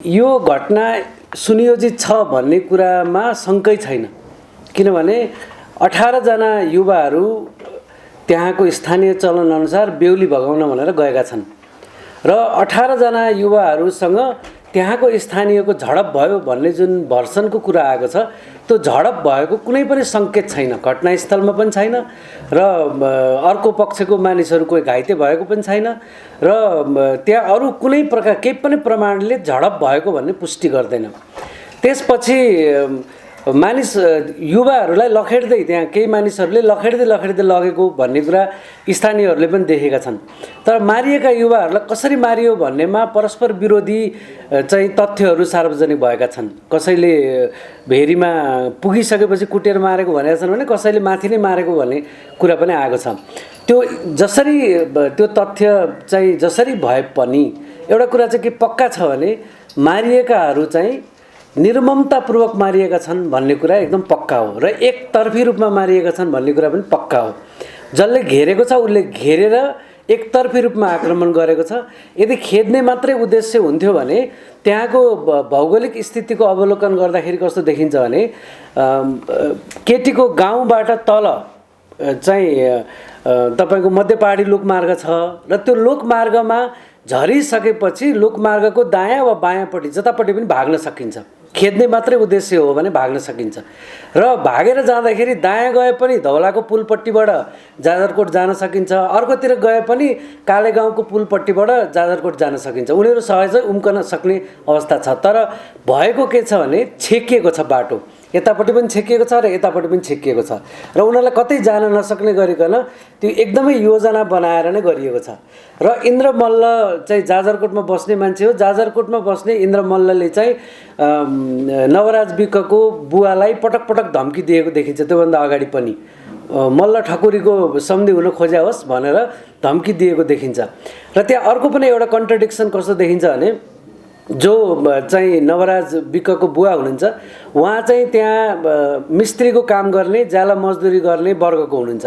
यो घटना सुनियोजित छ भन्ने कुरामा शङ्कै छैन, किनभने 18 जना युवाहरू त्यहाँको स्थानीय चलन अनुसार बेहुली भगाउन भनेर गएका छन् र 18 जना युवाहरूसँग त्यहाँको स्थानीयको झडप भयो भन्ने जुन भर्सनको कुरा आएको छ त्यो झडप भएको कुनै पनि सङ्केत छैन, घटनास्थलमा पनि छैन र अर्को पक्षको मानिसहरू कोही घाइते भएको पनि छैन र त्यहाँ अरू कुनै प्रकार केही पनि प्रमाणले झडप भएको भन्ने पुष्टि गर्दैन। त्यसपछि मानिस युवाहरूलाई लखेड्दै त्यहाँ केही मानिसहरूले लखेड्दै लगेको भन्ने कुरा स्थानीयहरूले पनि देखेका छन्। तर मारिएका युवाहरूलाई कसरी मारियो भन्नेमा परस्पर विरोधी चाहिँ तथ्यहरू सार्वजनिक भएका छन्। कसैले भेरीमा पुगिसकेपछि कुटेर मारेको भनेका छन् भने कसैले माथि नै मारेको भन्ने कुरा पनि आएको छ। त्यो जसरी त्यो तथ्य चाहिँ जसरी भए पनि एउटा कुरा चाहिँ के पक्का छ भने मारिएकाहरू चाहिँ निर्ममतापूर्वक मारिएका छन् भन्ने कुरा एकदम पक्का हो र एकतर्फी रूपमा मारिएका छन् भन्ने कुरा पनि पक्का हो। जसले घेरेको छ उसले घेरेर एकतर्फी रूपमा आक्रमण गरेको छ। यदि खेद्ने मात्रै उद्देश्य हुन्थ्यो भने त्यहाँको भौगोलिक स्थितिको अवलोकन गर्दाखेरि कस्तो देखिन्छ भने केटीको गाउँबाट तल चाहिँ तपाईको मध्य पहाडी लोकमार्ग छ र त्यो लोकमार्गमा झरिसकेपछि लोकमार्गको दायाँ वा बायाँपट्टि जतापट्टि पनि भाग्न सकिन्छ। खेद्ने मात्रै उद्देश्य हो भने भाग्न सकिन्छ र भागेर जाँदाखेरि दायाँ गए पनि धौलाको पुलपट्टिबाट जाजरकोट जान सकिन्छ, अर्कोतिर गए पनि कालेगाउँको पुलपट्टिबाट जाजरकोट जान सकिन्छ। उनीहरू सहजै उम्कन सक्ने अवस्था छ। तर भएको के छ भने छेकिएको छ बाटो, यतापट्टि पनि छेकिएको छ र यतापट्टि पनि छेकिएको छ र उनीहरूलाई कतै जान नसक्ने गरिकन त्यो एकदमै योजना बनाएर नै गरिएको छ। र इन्द्र मल्ल चाहिँ जाजरकोटमा बस्ने मान्छे हो। जाजरकोटमा बस्ने इन्द्र मल्लले चाहिँ नवराज विकको बुवालाई पटक पटक धम्की दिएको देखिन्छ। त्योभन्दा अगाडि पनि मल्ल ठकुरीको सम्धि हुन खोज्या होस् भनेर धम्की दिएको देखिन्छ। र त्यहाँ अर्को पनि एउटा कन्ट्रडिक्सन कस्तो देखिन्छ भने जो चाहिँ नवराज विकको बुवा हुनुहुन्छ उहाँ चाहिँ त्यहाँ मिस्त्रीको काम गर्ने जाला मजदुरी गर्ने वर्गको हुनुहुन्छ।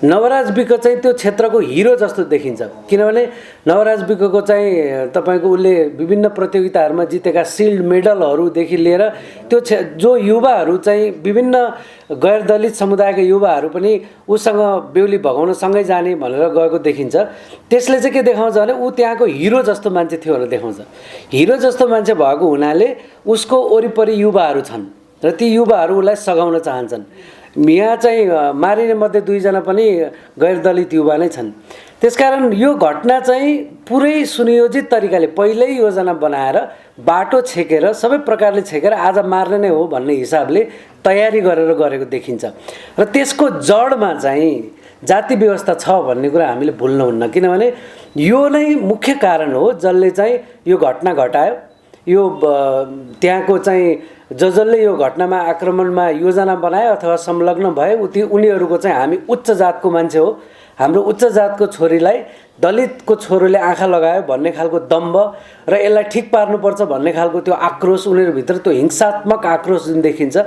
नवराज विक चाहिँ त्यो क्षेत्रको हिरो जस्तो देखिन्छ, किनभने नवराज विकको चाहिँ तपाईको उसले विभिन्न प्रतियोगिताहरूमा जितेका सिल्ड मेडलहरूदेखि लिएर त्यो जो युवाहरू चाहिँ विभिन्न गैर दलित समुदायका युवाहरू पनि उसँग बेहुली भगाउन सँगै जाने भनेर गएको देखिन्छ। त्यसले चाहिँ के देखाउँछ भने ऊ त्यहाँको हिरो जस्तो मान्छे थियो भनेर देखाउँछ। हिरो जस्तो मान्छे भएको हुनाले उसको वरिपरि युवाहरू छन् र ती युवाहरू उसलाई सघाउन चाहन्छन्। यहाँ चाहिँ मारिने मध्ये 2 जना पनि गैर दलित युवा नै छन्। त्यसकारण यो घटना चाहिँ पुरै सुनियोजित तरिकाले पहिल्यै योजना बनाएर बाटो छेकेर सबै प्रकारले छेकेर आज मार्ने नै हो भन्ने हिसाबले तयारी गरेर गरेको देखिन्छ। र त्यसको जडमा चाहिँ जाति व्यवस्था छ भन्ने कुरा हामीले भुल्नुहुन्न, किनभने यो नै मुख्य कारण हो जसले चाहिँ यो घटना घटायो। यो त्यहाँको चाहिँ जसले यो घटनामा आक्रमणमा योजना बनायो अथवा संलग्न भए उनीहरूको चाहिँ हामी उच्च जातको मान्छे हो, हाम्रो उच्च जातको छोरीलाई दलितको छोरोले आँखा लगायो भन्ने खालको दम्भ र यसलाई ठिक पार्नुपर्छ भन्ने खालको त्यो आक्रोश उनीहरूभित्र, त्यो हिंसात्मक आक्रोश जुन देखिन्छ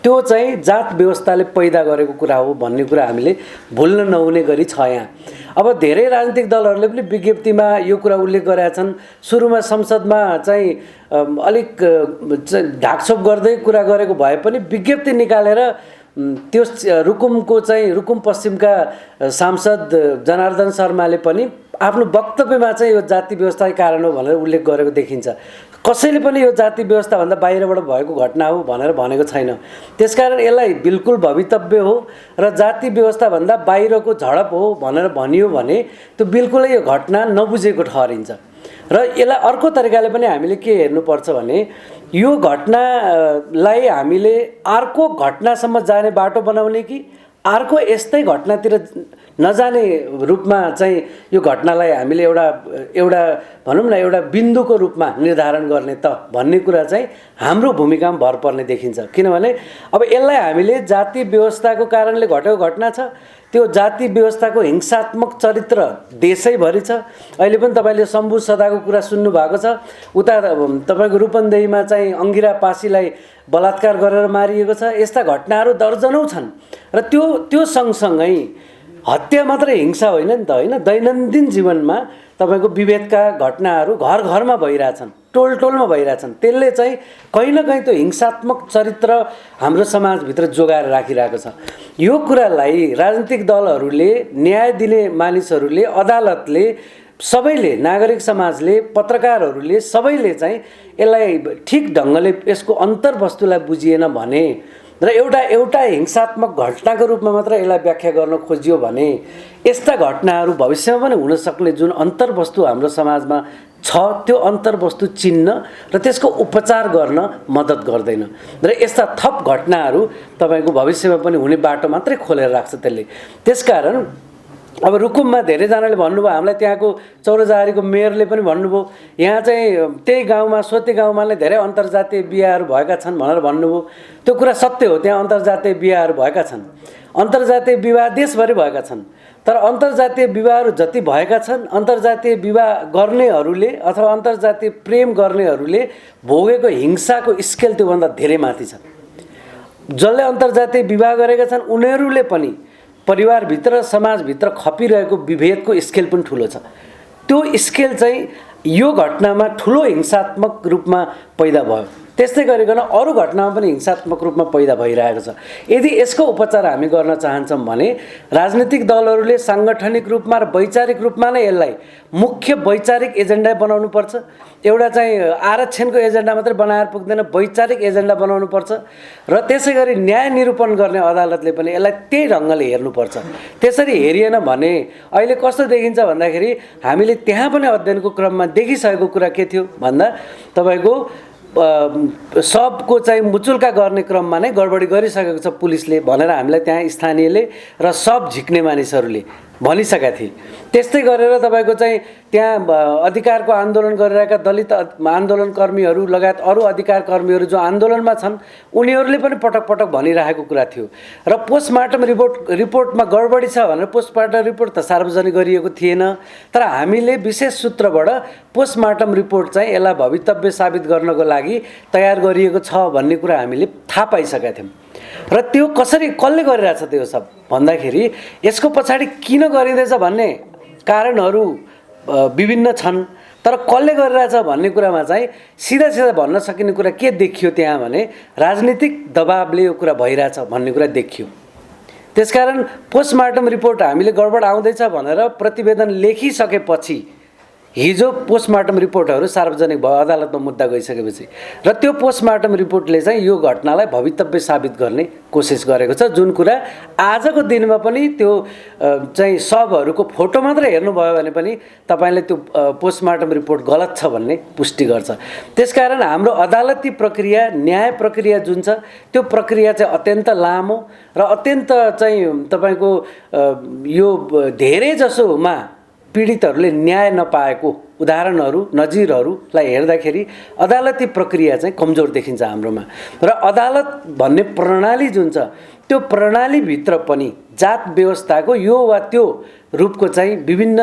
त्यो चाहिँ जात व्यवस्थाले पैदा गरेको कुरा हो भन्ने कुरा हामीले भुल्न नहुने गरी छ यहाँ। अब धेरै राजनीतिक दलहरूले पनि विज्ञप्तिमा यो कुरा उल्लेख गरेका छन्। सुरुमा संसदमा चाहिँ अलिक ढाकछोप गर्दै कुरा गरेको भए पनि विज्ञप्ति निकालेर त्यो रुकुमको चाहिँ रुकुम पश्चिमका सांसद जनार्दन शर्माले पनि आफ्नो वक्तव्यमा चाहिँ यो जाति व्यवस्थाकै कारण हो भनेर उल्लेख गरेको देखिन्छ। कसैले पनि यो जाति व्यवस्थाभन्दा बाहिरबाट भएको घटना हो भनेर भनेको छैन। त्यसकारण यसलाई बिल्कुल भवितव्य हो र जाति व्यवस्थाभन्दा बाहिरको झडप हो भनेर भनियो भने त्यो बिल्कुलै यो घटना नबुझेको ठहरिन्छ। र यसलाई अर्को तरिकाले पनि हामीले के हेर्नुपर्छ भने यो घटनालाई हामीले अर्को घटनासम्म जाने बाटो बनाउने कि अर्को यस्तै घटनातिर नजाने रूपमा चाहिँ यो घटनालाई हामीले एउटा भनौँ न एउटा बिन्दुको रूपमा निर्धारण गर्ने त भन्ने कुरा चाहिँ हाम्रो भूमिकामा भर पर्ने देखिन्छ। किनभने अब यसलाई हामीले जाति व्यवस्थाको कारणले घटेको घटना छ, त्यो जाति व्यवस्थाको हिंसात्मक चरित्र देशैभरि छ। अहिले पनि तपाईँले शम्भु सदाको कुरा सुन्नु भएको छ। उता तपाईँको रूपन्देहीमा चाहिँ अङ्गिरा पासीलाई बलात्कार गरेर मारिएको छ। यस्ता घटनाहरू दर्जनौँ छन् र त्यो सँगसँगै हत्या मात्रै हिंसा होइन नि त, होइन। दैनन्दिन जीवनमा तपाईँको विभेदका घटनाहरू घर घरमा भइरहेछन्, टोल टोलमा भइरहेछन्। त्यसले चाहिँ कहीँ न कहीँ त्यो हिंसात्मक चरित्र हाम्रो समाजभित्र जोगाएर राखिरहेको छ। यो कुरालाई राजनीतिक दलहरूले, न्याय दिने मानिसहरूले, अदालतले, सबैले, नागरिक समाजले, पत्रकारहरूले, सबैले चाहिँ यसलाई ठिक ढङ्गले यसको अन्तर्वस्तुलाई बुझिएन भने र एउटा हिंसात्मक घटनाको रूपमा मात्र यसलाई व्याख्या गर्न खोजियो भने यस्ता घटनाहरू भविष्यमा पनि हुन सक्ने जुन अन्तर्वस्तु हाम्रो समाजमा छ त्यो अन्तर्वस्तु चिन्न र त्यसको उपचार गर्न मद्दत गर्दैन र यस्ता थप घटनाहरू तपाईँको भविष्यमा पनि हुने बाटो मात्रै खोलेर राख्छ त्यसले। त्यसकारण अब रुकुममा धेरैजनाले भन्नुभयो, हामीलाई त्यहाँको चौरजारीको मेयरले पनि भन्नुभयो यहाँ चाहिँ त्यही गाउँमा सोते गाउँमा नै धेरै अन्तर्जातीय बिहाहरू भएका छन् भनेर भन्नुभयो। त्यो कुरा सत्य हो, त्यहाँ अन्तर्जातीय बिहाहरू भएका छन्, अन्तर्जातीय विवाह देशभरि भएका छन्। तर अन्तर्जातीय विवाहहरू जति भएका छन्, अन्तर्जातीय विवाह गर्नेहरूले अथवा अन्तर्जातीय प्रेम गर्नेहरूले भोगेको हिंसाको स्केल त्योभन्दा धेरै माथि छ। जसले अन्तर्जातीय विवाह गरेका छन् उनीहरूले पनि परिवारभित्र समाजभित्र खपिरहेको विभेदको स्केल पनि ठुलो छ। त्यो स्केल चाहिँ यो घटनामा ठुलो हिंसात्मक रूपमा पैदा भयो। त्यस्तै गरिकन अरू घटनामा पनि हिंसात्मक रूपमा पैदा भइरहेको छ। यदि यसको उपचार हामी गर्न चाहन्छौँ भने राजनीतिक दलहरूले साङ्गठनिक रूपमा र वैचारिक रूपमा नै यसलाई मुख्य वैचारिक एजेन्डा बनाउनु पर्छ। एउटा चाहिँ आरक्षणको एजेन्डा मात्रै बनाएर पुग्दैन, वैचारिक एजेन्डा बनाउनु पर्छ र त्यसै गरी न्याय निरूपण गर्ने अदालतले पनि यसलाई त्यही ढङ्गले हेर्नुपर्छ। त्यसरी हेरिएन भने अहिले कस्तो देखिन्छ भन्दाखेरि हामीले त्यहाँ पनि अध्ययनको क्रममा देखिसकेको कुरा के थियो भन्दा तपाईँको सबको चाहिँ मुचुल्का गर्ने क्रममा नै गडबडी गरिसकेको छ पुलिसले भनेर हामीलाई त्यहाँ स्थानीयले र सब झिक्ने मानिसहरूले भनिसकेका थिए। त्यस्तै गरेर तपाईँको चाहिँ त्यहाँ अधिकारको आन्दोलन गरिरहेका दलित आन्दोलनकर्मीहरू लगायत अरू अधिकार कर्मीहरू जो आन्दोलनमा छन् उनीहरूले पनि पटक पटक भनिरहेको कुरा थियो। र पोस्टमार्टम रिपोर्टमा गडबडी छ भनेर पोस्टमार्टम रिपोर्ट त सार्वजनिक गरिएको थिएन। तर हामीले विशेष सूत्रबाट पोस्टमार्टम रिपोर्ट चाहिँ यसलाई भवितव्य साबित गर्नको लागि तयार गरिएको छ भन्ने कुरा हामीले थाहा पाइसकेका थियौँ। र त्यो कसले गरिरहेछ त्यो सब भन्दाखेरि यसको पछाडि किन गरिँदैछ भन्ने कारणहरू विभिन्न छन्। तर कसले गरिरहेछ भन्ने कुरामा चाहिँ सिधा भन्न सकिने कुरा के देखियो त्यहाँ भने राजनीतिक दबावले यो कुरा भइरहेछ भन्ने कुरा देखियो। त्यसकारण पोस्टमार्टम रिपोर्ट हामीले गडबड आउँदैछ भनेर प्रतिवेदन लेखिसकेपछि हिजो पोस्टमार्टम रिपोर्टहरू सार्वजनिक भयो अदालतमा मुद्दा गइसकेपछि र त्यो पोस्टमार्टम रिपोर्टले चाहिँ यो घटनालाई भवितव्य साबित गर्ने कोसिस गरेको छ। जुन कुरा आजको दिनमा पनि त्यो चाहिँ सबहरूको फोटो मात्र हेर्नुभयो भने पनि तपाईँले त्यो पोस्टमार्टम रिपोर्ट गलत छ भन्ने पुष्टि गर्छ। त्यसकारण हाम्रो अदालती प्रक्रिया, न्याय प्रक्रिया जुन छ त्यो प्रक्रिया चाहिँ अत्यन्त लामो र अत्यन्त चाहिँ तपाईँको यो धेरै जसोमा पीडितहरूले न्याय नपाएको उदाहरणहरू नजिरहरूलाई हेर्दाखेरि अदालती प्रक्रिया चाहिँ कमजोर देखिन्छ हाम्रोमा। र अदालत भन्ने प्रणाली जुन छ त्यो प्रणालीभित्र पनि जात व्यवस्थाको यो वा त्यो रूपको चाहिँ विभिन्न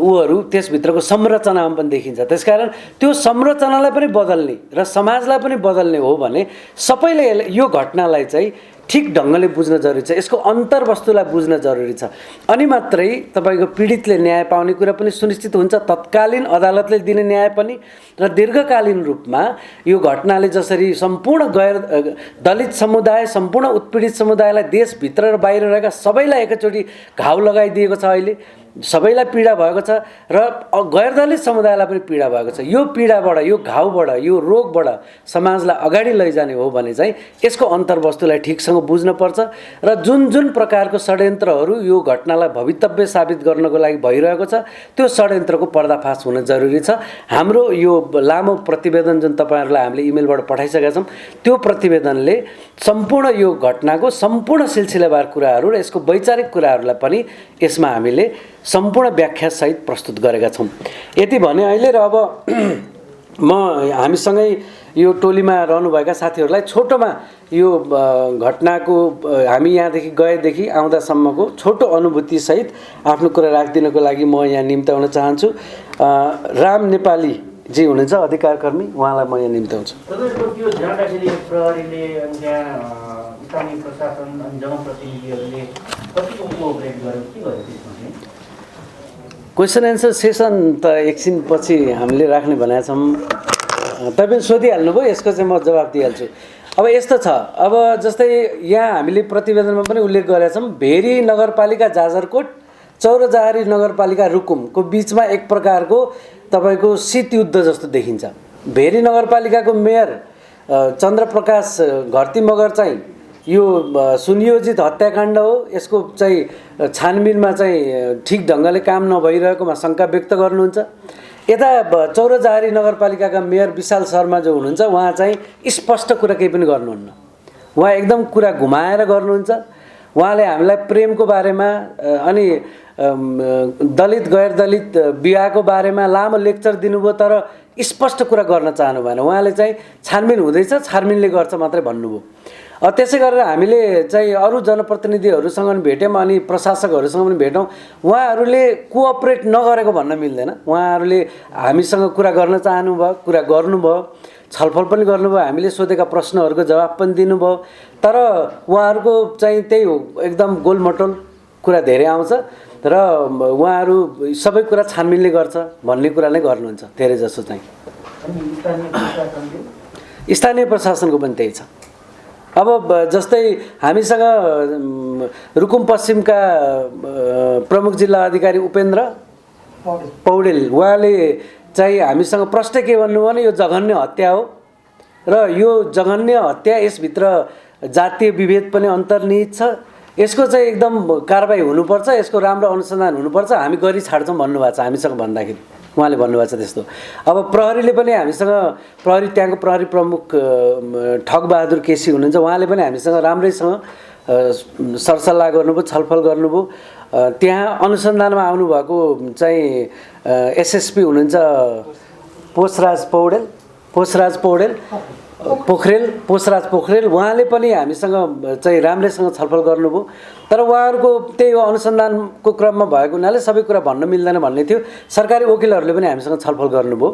उहरू त्यसभित्रको संरचनामा पनि देखिन्छ। त्यसकारण त्यो संरचनालाई पनि बदल्ने र समाजलाई पनि बदल्ने हो भने सबैले यो घटनालाई चाहिँ ठिक ढङ्गले बुझ्न जरुरी छ, यसको अन्तर्वस्तुलाई बुझ्न जरुरी छ। अनि मात्रै तपाईँको पीडितले न्याय पाउने कुरा पनि सुनिश्चित हुन्छ, तत्कालीन अदालतले दिने न्याय पनि र दीर्घकालीन रूपमा यो घटनाले जसरी सम्पूर्ण गैर दलित समुदाय, सम्पूर्ण उत्पीडित समुदायलाई देशभित्र र बाहिर रहेका सबैलाई एकैचोटि घाउ लगाइदिएको छ। अहिले सबैलाई पीडा भएको छ र गैर दलित समुदायलाई पनि पीडा भएको छ। यो पीडाबाट, यो घाउबाट, यो रोगबाट समाजलाई अगाडि लैजाने हो भने चाहिँ यसको अन्तर्वस्तुलाई ठिकसँग बुझ्नुपर्छ र जुन जुन प्रकारको षड्यन्त्रहरू यो घटनालाई भवितव्य साबित गर्नको लागि भइरहेको छ त्यो षड्यन्त्रको पर्दाफास हुन जरुरी छ। हाम्रो यो लामो प्रतिवेदन जुन तपाईँहरूलाई हामीले इमेलबाट पठाइसकेका छौँ त्यो प्रतिवेदनले सम्पूर्ण यो घटनाको सम्पूर्ण सिलसिलावार कुराहरू र यसको वैचारिक कुराहरूलाई पनि यसमा हामीले सम्पूर्ण व्याख्यासहित प्रस्तुत गरेका छौँ। यति भने अहिले र अब म हामीसँगै यो टोलीमा रहनुभएका साथीहरूलाई छोटोमा यो घटनाको हामी यहाँदेखि गएदेखि आउँदासम्मको छोटो अनुभूतिसहित आफ्नो कुरा राखिदिनको लागि म यहाँ निम्त्याउन चाहन्छु। राम नेपाली जी हुनुहुन्छ अधिकारकर्मी, उहाँलाई म यहाँ निम्त्याउँछु। तपाईँको त्यो जाँदाखेरि प्रहरीले अनि त्यहाँ स्थानीय प्रशासन अनि जनप्रतिनिधिहरूले कतिको कोअपरेट गर्यो, के गर्यो त्यसमा चाहिँ? क्वेसन एन्सर सेसन त एकछिनपछि हामीले राख्ने भनेका छौँ। तपाईँ सोधिहाल्नु भयो, यसको चाहिँ म जवाब दिइहाल्छु। अब यस्तो छ, अब जस्तै यहाँ हामीले प्रतिवेदनमा पनि उल्लेख गरेका छौँ, भेरी नगरपालिका जाजरकोट, चौरजारी नगरपालिका रुकुमको बिचमा एक प्रकारको तपाईँको शीत युद्ध जस्तो देखिन्छ। भेरी नगरपालिकाको मेयर चन्द्रप्रकाश घरती मगर चाहिँ यो सुनियोजित हत्याकाण्ड हो, यसको चाहिँ छानबिनमा चाहिँ ठिक ढङ्गले काम नभइरहेकोमा शङ्का व्यक्त गर्नुहुन्छ। यता चौरजारी नगरपालिकाका मेयर विशाल शर्मा जो हुनुहुन्छ, उहाँ चाहिँ स्पष्ट कुरा केही पनि गर्नुहुन्न, उहाँ एकदम कुरा घुमाएर गर्नुहुन्छ। उहाँले हामीलाई प्रेमको बारेमा अनि दलित गैर दलित विवाहको बारेमा लामो लेक्चर दिनुभयो, तर स्पष्ट कुरा गर्न चाहनु भएन। उहाँले चाहिँ छानबिन हुँदैछ, छानबिनले गर्छ मात्रै भन्नुभयो। त्यसै गरेर हामीले चाहिँ अरू जनप्रतिनिधिहरूसँग पनि भेट्यौँ अनि प्रशासकहरूसँग पनि भेटौँ, उहाँहरूले कोअपरेट नगरेको भन्न मिल्दैन। उहाँहरूले हामीसँग कुरा गर्न चाहनुभयो, कुरा गर्नुभयो, छलफल पनि गर्नुभयो, हामीले सोधेका प्रश्नहरूको जवाब पनि दिनुभयो, तर उहाँहरूको चाहिँ त्यही हो, एकदम गोलमटोल कुरा धेरै आउँछ र उहाँहरू सबै कुरा छानबिनले गर्छ भन्ने कुरा नै गर्नुहुन्छ धेरै जसो चाहिँ। स्थानीय प्रशासनको पनि त्यही छ। अब जस्तै हामीसँग रुकुम पश्चिमका प्रमुख जिल्ला अधिकारी उपेन्द्र पौडेल, उहाँले चाहिँ हामीसँग प्रश्न के भन्नुभयो भने यो जघन्य हत्या हो र यो जघन्य हत्या, यसभित्र जातीय विभेद पनि अन्तर्निहित छ, यसको चाहिँ एकदम कारबाही हुनुपर्छ, यसको राम्रो अनुसन्धान हुनुपर्छ, हामी गरी छाड्छौँ भन्नुभएको छ हामीसँग भन्दाखेरि। उहाँले भन्नुभएको छ त्यस्तो। अब प्रहरीले पनि हामीसँग, प्रहरी त्यहाँको प्रहरी प्रमुख ठगबहादुर केसी हुनुहुन्छ, उहाँले पनि हामीसँग राम्रैसँग सरसल्लाह गर्नुभयो, छलफल गर्नुभयो। त्यहाँ अनुसन्धानमा आउनुभएको चाहिँ एसएसपी हुनुहुन्छ पोषराज पोखरेल, उहाँले पनि हामीसँग चाहिँ राम्रैसँग छलफल गर्नुभयो। तर उहाँहरूको त्यही हो, अनुसन्धानको क्रममा भएको हुनाले सबै कुरा भन्न मिल्दैन भन्ने थियो। सरकारी वकिलहरूले पनि हामीसँग छलफल गर्नुभयो,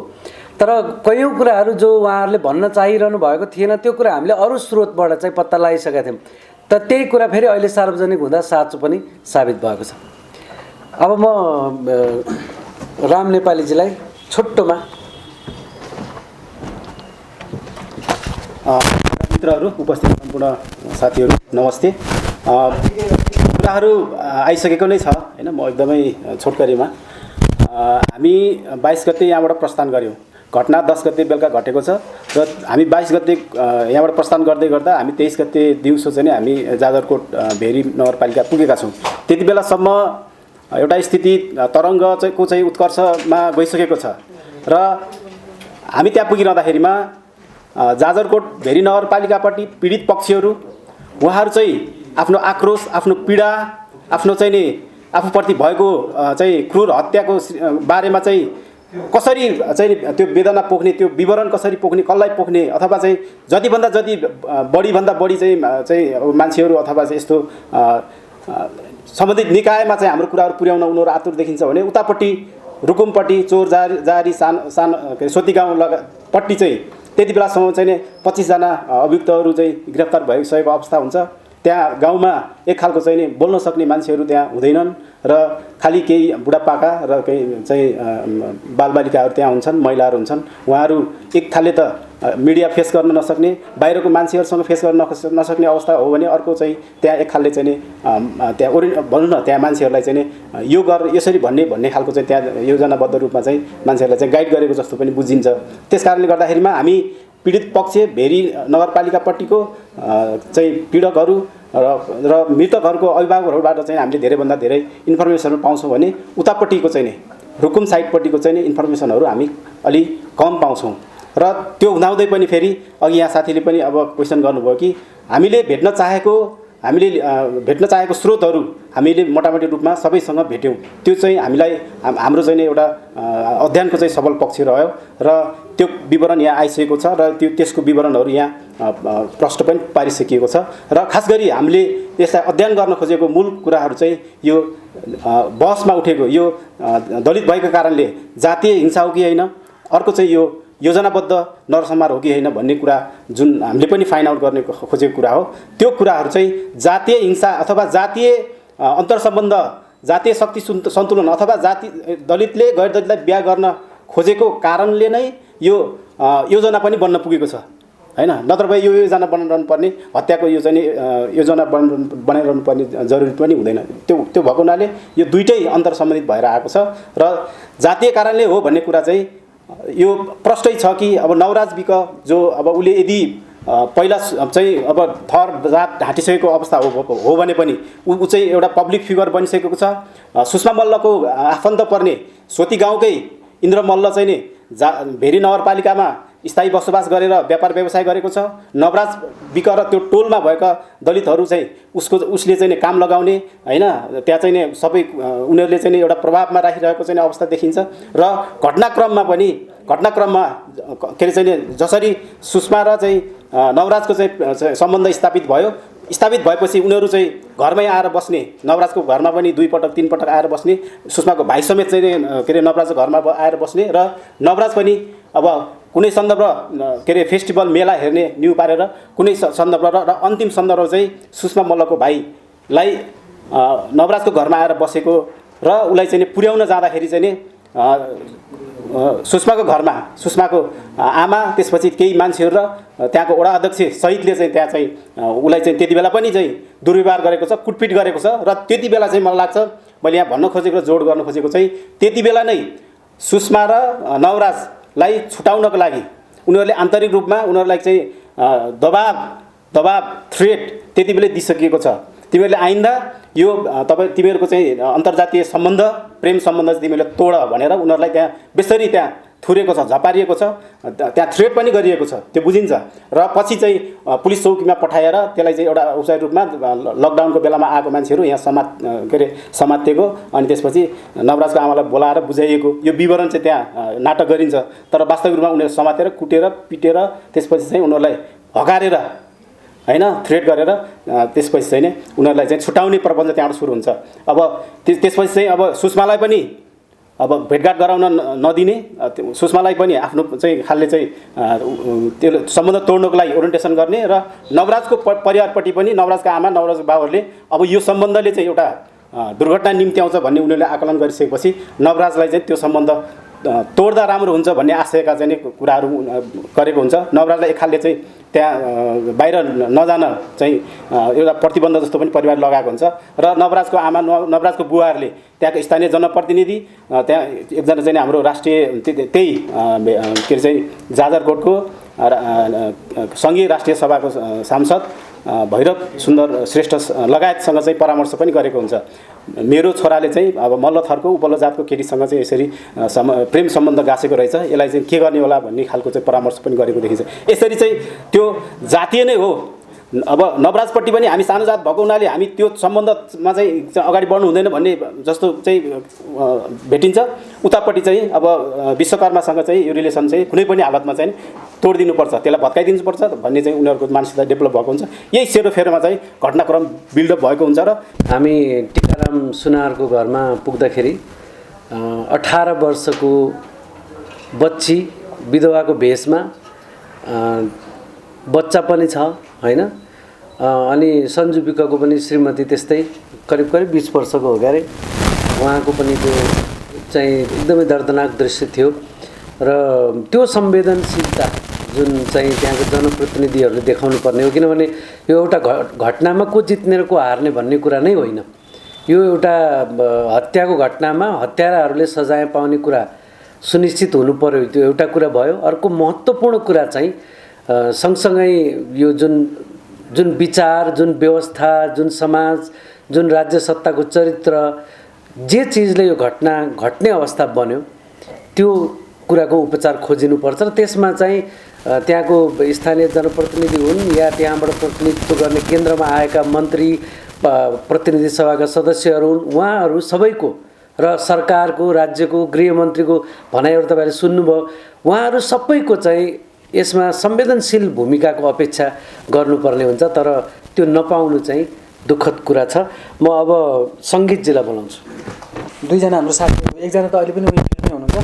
तर कयौँ कुराहरू जो उहाँहरूले भन्न चाहिरहनु भएको थिएन, त्यो कुरा हामीले अरू स्रोतबाट चाहिँ पत्ता लगाइसकेका थियौँ। तर त्यही कुरा फेरि अहिले सार्वजनिक हुँदा साँचो पनि साबित भएको छ। अब म राम नेपालीजीलाई छोटोमा मित्रहरू, उपस्थित सम्पूर्ण साथीहरू नमस्ते। कुराहरू आइसकेको नै छ हैन, म एकदमै छोटकरीमा। हामी 22 गते यहाँबाट प्रस्थान गऱ्यौँ, घटना 10 गते बेलुका घटेको छ र हामी 22 गते यहाँबाट प्रस्थान गर्दै गर्दा हामी 23 गते दिउँसो चाहिँ हामी जाजरकोट भेरी नगरपालिका पुगेका छौँ। त्यति बेलासम्म एउटा स्थिति तरङ्गको चाहिँ उत्कर्षमा गइसकेको छ र हामी त्यहाँ पुगिरहँदाखेरिमा जाजरकोट भेरी नगरपालिकापट्टि पीडित पक्षहरू, उहाँहरू चाहिँ आफ्नो आक्रोश, आफ्नो पीडा, आफ्नो चाहिँ नि आफूप्रति भएको चाहिँ क्रूर हत्याको बारेमा चाहिँ कसरी चाहिँ त्यो वेदना पोख्ने, त्यो विवरण कसरी पोख्ने, कसलाई पोख्ने, अथवा चाहिँ जतिभन्दा जति बढीभन्दा बढी चाहिँ अब मान्छेहरू अथवा चाहिँ यस्तो सम्बन्धित निकायमा चाहिँ हाम्रो कुराहरू पुर्याउन उनीहरू आतुर देखिन्छ भने उतापट्टि रुकुमपट्टि चौरजारी सानो सोती गाउँ पट्टि चाहिँ त्यति बेलासम्म चाहिँ 25 जना अभियुक्तहरू चाहिँ गिरफ्तार भइसकेको अवस्था हुन्छ। त्यहाँ गाउँमा एक खालको चाहिँ बोल्न सक्ने मान्छेहरू त्यहाँ हुँदैनन् र खालि केही बुढापाका र केही चाहिँ बालबालिकाहरू त्यहाँ हुन्छन्, महिलाहरू हुन्छन्। उहाँहरू एक थाले त मिडिया फेस गर्न नसक्ने, बाहिरको मान्छेहरूसँग फेस गर्न नसक्ने अवस्था हो भने अर्को चाहिँ त्यहाँ एक खालले चाहिँ त्यहाँ भनौँ न त्यहाँ मान्छेहरूलाई चाहिँ यो गर यसरी भन्ने खालको चाहिँ त्यहाँ योजनाबद्ध रूपमा चाहिँ मान्छेहरूलाई चाहिँ गाइड गरेको जस्तो पनि बुझिन्छ। त्यस कारणले गर्दाखेरिमा हामी पीडित पक्ष भेरी नगरपालिकापट्टिको चाहिँ पीडकहरू र मृतकहरूको अभिभावकहरूबाट चाहिँ हामीले धेरैभन्दा धेरै इन्फर्मेसनहरू पाउँछौँ भने उतापट्टिको चाहिँ रुकुम साइडपट्टिको चाहिँ इन्फर्मेसनहरू हामी अलि कम पाउँछौँ। र त्यो हुँदाहुँदै पनि फेरि अघि यहाँ साथीले पनि अब क्वेसन गर्नुभयो कि हामीले भेट्न चाहेको स्रोतहरू हामीले मोटामोटी रूपमा सबैसँग भेट्यौँ। त्यो चाहिँ हामीलाई हाम्रो चाहिँ एउटा अध्ययनको चाहिँ सबल पक्ष रह्यो र त्यो विवरण यहाँ आइसकेको छ र त्यसको विवरणहरू यहाँ प्रष्ट पनि पारिसकिएको छ। र खास गरी हामीले यसलाई अध्ययन गर्न खोजेको मूल कुराहरू चाहिँ यो बहसमा उठेको यो दलित भएको कारणले जातीय हिंसा हो कि होइन, अर्को चाहिँ यो योजनाबद्ध नरसंहार हो कि होइन भन्ने कुरा जुन हामीले पनि फाइन्ड आउट गर्ने खोजेको कुरा हो। त्यो कुराहरू चाहिँ जातीय हिंसा अथवा जातीय अन्तर्सम्बन्ध जातीय शक्ति सन्तुलन अथवा जाति दलितले गैर दलितलाई बिहा गर्न खोजेको कारणले नै यो योजना पनि बन्न पुगेको छ हैन। नत्र भए यो योजना बनाइरहनु पर्ने, हत्याको योजना बनाइरहनु पर्ने जरुरी पनि हुँदैन। त्यो भएको हुनाले यो दुईटै अन्तर सम्बन्धित भएर आएको छ र जातीय कारणले हो भन्ने कुरा चाहिँ यो प्रष्टै छ कि अब नवराज विक जो अब उसले यदि पहिला चाहिँ अब थर जात ढाँटिसकेको अवस्था हो भने पनि ऊ चाहिँ एउटा पब्लिक फिगर बनिसकेको छ। सुषमा मल्लको आफन्त पर्ने सोती गाउँकै इन्द्र मल्ल चाहिँ नि भेरी नगरपालिकामा स्थायी बसोबास गरेर व्यापार व्यवसाय गरेको छ। नवराज विक र त्यो टोलमा भएका दलितहरू चाहिँ उसले चाहिँ काम लगाउने हैन, त्यहाँ चाहिँ सबै उनीहरूले चाहिँ एउटा प्रभावमा राखिरहेको चाहिँ अवस्था देखिन्छ। र घटनाक्रममा के अरे चाहिँ जसरी सुषमा र चाहिँ नवराजको चाहिँ सम्बन्ध स्थापित भएपछि उनीहरू चाहिँ घरमै आएर बस्ने, नवराजको घरमा पनि 2 पटक 3 पटक आएर बस्ने, सुषमाको भाइ समेत चाहिँ के अरे नवराजको घरमा आएर बस्ने र नवराज पनि अब कुनै सन्दर्भ के अरे फेस्टिभल मेला हेर्ने न्यू पारेर कुनै सन्दर्भ र अन्तिम सन्दर्भ चाहिँ सुषमा मल्लको भाइलाई नवराजको घरमा आएर बसेको र उसलाई चाहिँ पुर्याउन जाँदाखेरि चाहिँ सुषमाको घरमा सुषमाको आमा त्यसपछि केही मान्छेहरू र त्यहाँको वडा अध्यक्ष सहितले चाहिँ त्यहाँ चाहिँ उसलाई चाहिँ त्यति बेला पनि चाहिँ दुर्व्यवहार गरेको छ, कुटपिट गरेको छ। र त्यति बेला चाहिँ मलाई लाग्छ मैले यहाँ भन्न खोजेको र जोड गर्न खोजेको चाहिँ त्यति बेला नै सुषमा र नवराजलाई छुटाउनको लागि उनीहरूले आन्तरिक रूपमा उनीहरूलाई चाहिँ दबाब थ्रेट त्यति बेलै दिइसकिएको छ। तिमीहरूले आइन्दा यो तिमीहरूको चाहिँ अन्तर्जातीय सम्बन्ध प्रेम सम्बन्ध चाहिँ तिमीहरूले तोड भनेर उनीहरूलाई त्यहाँ बेसरी त्यहाँ थुरेको छ, झपारिएको छ, त्यहाँ थ्रेट पनि गरिएको छ, त्यो बुझिन्छ। र पछि चाहिँ पुलिस चौकीमा पठाएर त्यसलाई चाहिँ एउटा औपचारिक रूपमा लकडाउनको बेलामा आएको मान्छेहरू यहाँ समातिएको अनि त्यसपछि नवराजको आमालाई बोलाएर बुझाइएको यो विवरण चाहिँ त्यहाँ नाटक गरिन्छ। तर वास्तविक रूपमा उनीहरू समातेर कुटेर पिटेर त्यसपछि चाहिँ उनीहरूलाई हकारेर हैन थ्रेट गरेर त्यसपछि चाहिँ नि उनीहरूलाई चाहिँ छुटाउने प्रबन्ध त्यहाँबाट सुरु हुन्छ। अब त्यसपछि चाहिँ अब सुषमालाई पनि अब भेटघाट गराउन नदिने, सुषमालाई पनि आफ्नो चाहिँ खालले चाहिँ त्यो सम्बन्ध तोड्नको लागि ओरिएन्टेसन गर्ने र नवराजको परिवारपट्टि पनि नवराजका आमा नवराजको बाबुहरूले अब यो सम्बन्धले चाहिँ एउटा दुर्घटना निम्ति आउँछ भन्ने उनीहरूले आकलन गरिसकेपछि नवराजलाई चाहिँ त्यो सम्बन्ध तोड्दा राम्रो हुन्छ भन्ने आशयका चाहिँ कुराहरू गरेको हुन्छ। नवराजलाई एक खालले चाहिँ त्यहाँ बाहिर नजान चाहिँ एउटा प्रतिबन्ध जस्तो पनि परिवार लगाएको हुन्छ। र नवराजको आमा नवराजको बुवाहरूले त्यहाँको स्थानीय जनप्रतिनिधि त्यहाँ एकजना चाहिँ हाम्रो राष्ट्रिय त्यही के अरे चाहिँ जाजरकोटको सङ्घीय राष्ट्रिय सभाको सांसद भैरव सुन्दर श्रेष्ठ लगायतसँग चाहिँ परामर्श पनि गरेको हुन्छ। मेरो छोराले चाहिँ अब मल्ल थरको उपल्लो जातको केटीसँग चाहिँ यसरी प्रेम सम्बन्ध गाँसेको रहेछ, यसलाई चाहिँ के गर्ने होला भन्ने खालको चाहिँ परामर्श पनि गरेको देखिन्छ। यसरी चाहिँ त्यो जातीय नै हो। अब नवराजपट्टि पनि हामी सानो जात भएको हुनाले हामी त्यो सम्बन्धमा चाहिँ अगाडि बढ्नु हुँदैन भन्ने जस्तो चाहिँ भेटिन्छ। उतापट्टि चाहिँ अब विश्वकर्मासँग चाहिँ यो रिलेसन चाहिँ कुनै पनि हालतमा चाहिँ तोडिदिनुपर्छ, त्यसलाई भत्काइदिनुपर्छ भन्ने चाहिँ उनीहरूको मानसिकता डेभलप भएको हुन्छ। यही सेरोफेरोमा चाहिँ घटनाक्रम बिल्डअप भएको हुन्छ। र हामी टिकाराम सुनारको घरमा पुग्दाखेरि 18 वर्षको बच्ची विधवाको भेषमा बच्चा पनि छ हैन, अनि सञ्जु विकको पनि श्रीमती त्यस्तै करिब 20 वर्षको हो गरे। उहाँको पनि त्यो चाहिँ एकदमै दर्दनाक दृश्य थियो। र त्यो संवेदनशीलता जुन चाहिँ त्यहाँको जनप्रतिनिधिहरूले देखाउनु पर्ने हो, किनभने यो एउटा घटनामा को जित्ने र को हार्ने भन्ने कुरा नै होइन। यो एउटा हत्याको घटनामा हत्याराहरूले सजाय पाउने कुरा सुनिश्चित हुनु पर्यो, त्यो एउटा कुरा भयो। अर्को महत्त्वपूर्ण कुरा चाहिँ सँगसँगै यो जुन विचार, जुन व्यवस्था, जुन समाज, जुन राज्य सत्ताको चरित्र, जे चिजले यो घटना घट्ने अवस्था बन्यो त्यो कुराको उपचार खोजिनुपर्छ। र त्यसमा चाहिँ त्यहाँको स्थानीय जनप्रतिनिधि हुन् या त्यहाँबाट प्रतिनिधित्व गर्ने केन्द्रमा आएका मन्त्री, प्रतिनिधि सभाका सदस्यहरू हुन्, उहाँहरू सबैको र सरकारको, राज्यको, गृहमन्त्रीको भनाइहरू तपाईँले सुन्नुभयो, उहाँहरू सबैको चाहिँ यसमा संवेदनशील भूमिकाको अपेक्षा गर्नुपर्ने हुन्छ। तर त्यो नपाउनु चाहिँ दुःखद कुरा छ। म अब सङ्गीतजीलाई बोलाउँछु। दुईजना हाम्रो साथीहरू, एकजना त अहिले पनि उयो हुनुहुन्छ,